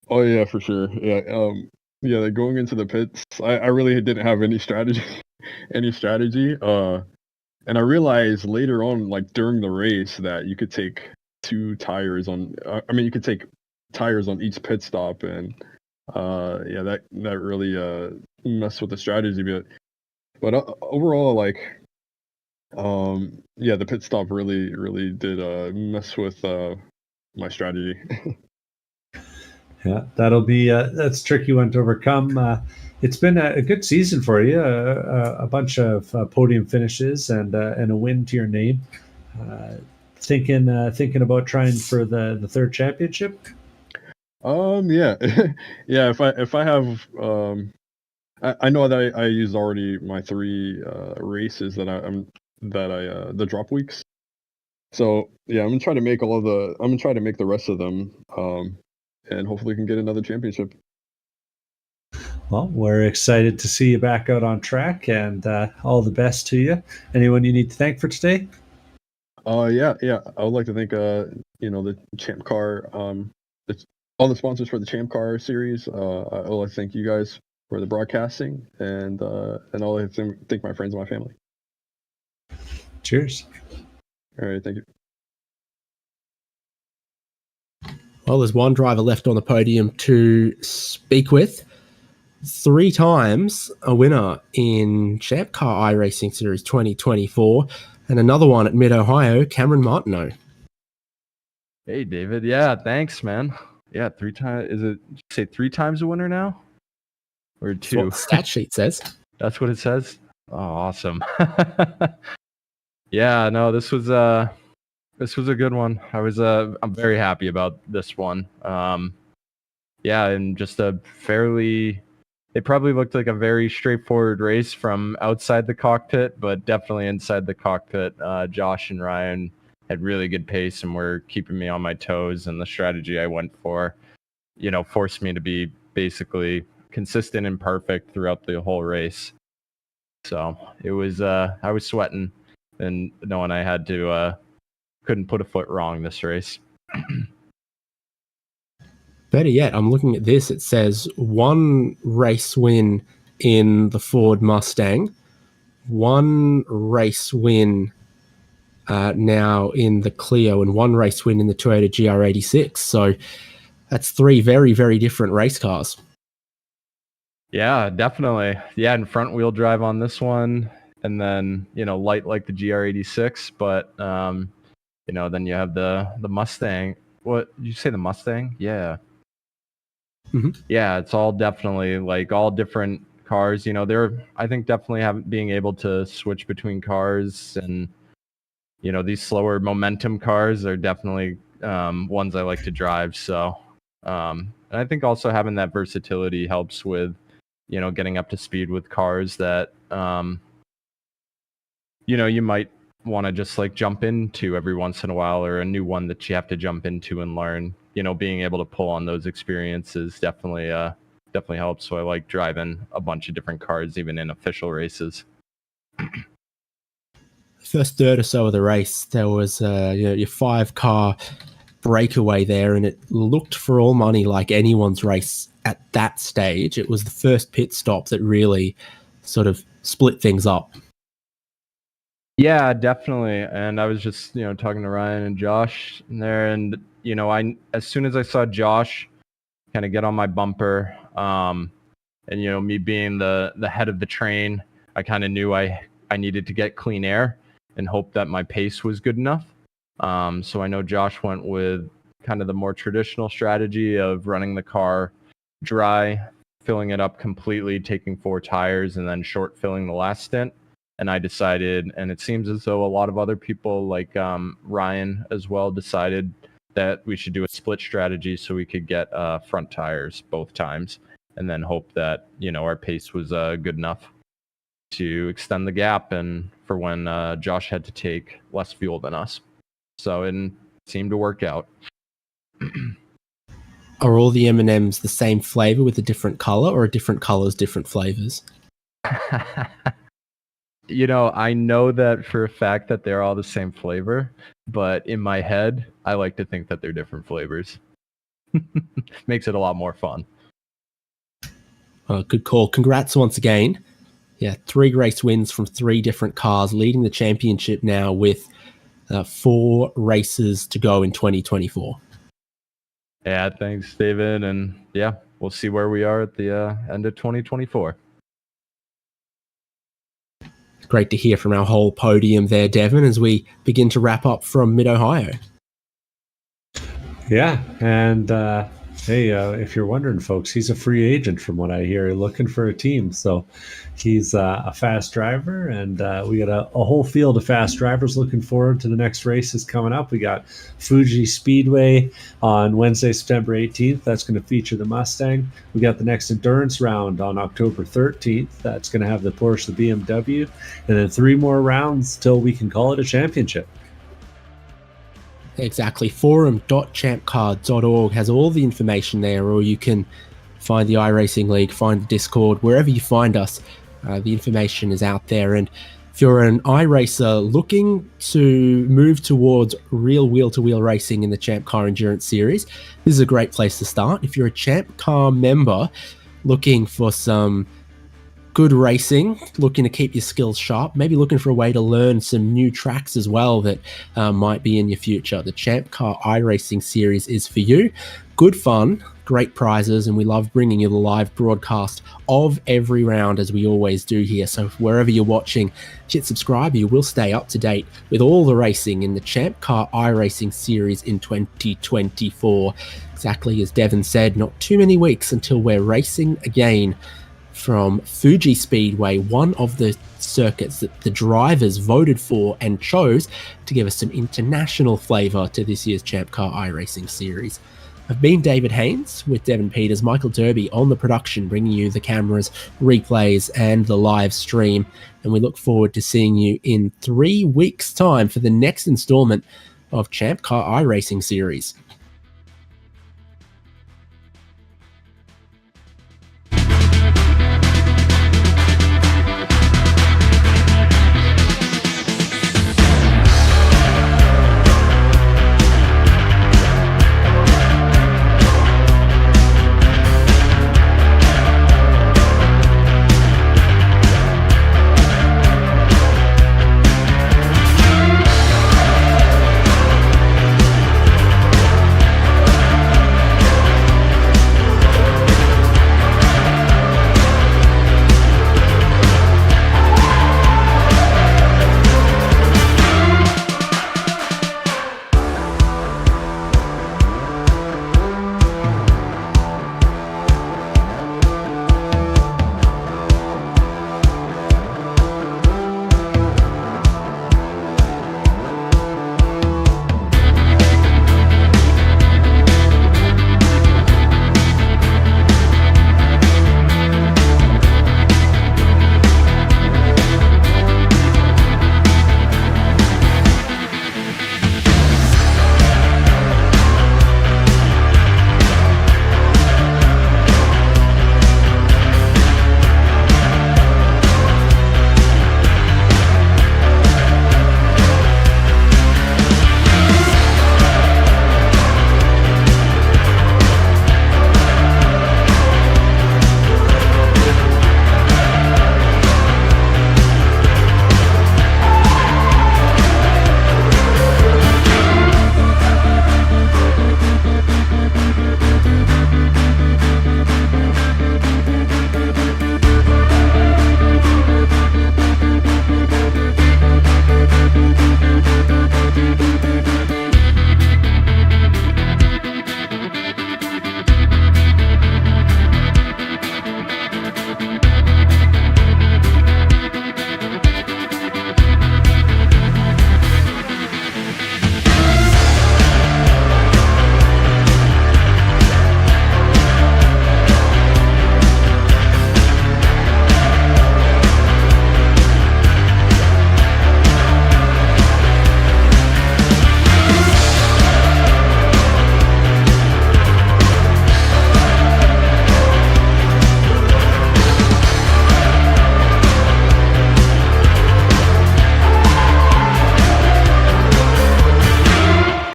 Oh yeah, for sure. Yeah, like going into the pits, I really didn't have any strategy, and I realized later on, like during the race, that you could take two tires on. You could take tires on each pit stop, and that really messed with the strategy a bit. But overall, like, the pit stop really did mess with my strategy. Yeah, that'll be that's a tricky one to overcome. It's been a good season for you, a bunch of podium finishes and a win to your name. Thinking about trying for the third championship. Yeah, yeah. If I have, I know that I used already my 3 races that the drop weeks. So yeah, I'm gonna try to make the rest of them, and hopefully can get another championship. Well, we're excited to see you back out on track, and all the best to you. Anyone you need to thank for today? Yeah. I would like to thank the Champ Car, all the sponsors for the Champ Car series. I would like to thank you guys for the broadcasting, and I'll like to thank my friends and my family. Cheers. All right, thank you. Well, there's one driver left on the podium to speak with. 3 times a winner in Champ Car iRacing Series 2024, and another one at Mid-Ohio, Cameron Martineau. Hey, David. Yeah, thanks, man. Yeah, 3 times. Is it, did you say 3 times a winner now? Or 2? That's what the stat sheet says. That's what it says? Oh, awesome. Yeah, no, this was a good one. I'm very happy about this one. Yeah, and just it probably looked like a very straightforward race from outside the cockpit, but definitely inside the cockpit, Josh and Ryan had really good pace and were keeping me on my toes, and the strategy I went for, forced me to be basically consistent and perfect throughout the whole race. So it was, I was sweating and knowing I had to, couldn't put a foot wrong this race. Better yet, I'm looking at this. It says 1 race win in the Ford Mustang, 1 race win now in the Clio, and 1 race win in the Toyota GR86. So that's 3 very, very different race cars. Yeah, definitely. Yeah, and front wheel drive on this one, and then light like the GR86, but then you have the Mustang. What did you say? The Mustang? Yeah. Mm-hmm. Yeah, it's all definitely like all different cars. They're, I think, definitely being able to switch between cars, and these slower momentum cars are definitely ones I like to drive. So, and I think also having that versatility helps with getting up to speed with cars that you might want to just like jump into every once in a while, or a new one that you have to jump into and learn. You know, being able to pull on those experiences definitely helps. So I like driving a bunch of different cars, even in official races. First third or so of the race, there was your 5-car breakaway there, and it looked for all money like anyone's race at that stage. It was the first pit stop that really sort of split things up. Yeah, definitely. And I was just, talking to Ryan and Josh in there, and as soon as I saw Josh kind of get on my bumper, and me being the head of the train, I kind of knew I needed to get clean air and hope that my pace was good enough. So I know Josh went with kind of the more traditional strategy of running the car dry, filling it up completely, taking 4 tires, and then short filling the last stint. And I decided, and it seems as though a lot of other people like Ryan as well decided that we should do a split strategy so we could get front tires both times, and then hope that, our pace was good enough to extend the gap and for when Josh had to take less fuel than us. So it seemed to work out. Are all the M&Ms the same flavor with a different color, or are different colors different flavors? I know that for a fact that they're all the same flavor, but in my head, I like to think that they're different flavors. Makes it a lot more fun. Good call. Congrats once again. Yeah, 3 race wins from 3 different cars, leading the championship now with 4 races to go in 2024. Yeah, thanks, David. And yeah, we'll see where we are at the end of 2024. Great to hear from our whole podium there, Devin, as we begin to wrap up from Mid-Ohio. Yeah, and hey, if you're wondering, folks, he's a free agent from what I hear, looking for a team. So he's a fast driver, and we got a whole field of fast drivers looking forward to the next races coming up. We got Fuji Speedway on Wednesday, September 18th. That's going to feature the Mustang. We got the next endurance round on October 13th. That's going to have the Porsche, the BMW, and then 3 more rounds till we can call it a championship. Exactly. Forum.champcar.org has all the information there, or you can find the iRacing League, find the Discord, wherever you find us. The information is out there. And if you're an iRacer looking to move towards real wheel-to-wheel racing in the Champ Car Endurance Series, this is a great place to start. If you're a Champ Car member looking for some good racing, looking to keep your skills sharp, maybe looking for a way to learn some new tracks as well that might be in your future, the Champ Car iRacing Series is for you. Good fun, great prizes, and we love bringing you the live broadcast of every round as we always do here. So wherever you're watching, hit subscribe. You will stay up to date with all the racing in the Champ Car iRacing Series in 2024. Exactly as Devin said, not too many weeks until we're racing again from Fuji Speedway, one of the circuits that the drivers voted for and chose to give us some international flavour to this year's Champ Car iRacing Series. I've been David Haynes with Devin Peters, Michael Derby on the production, bringing you the cameras, replays, and the live stream. And we look forward to seeing you in 3 weeks' time for the next instalment of Champ Car iRacing Series.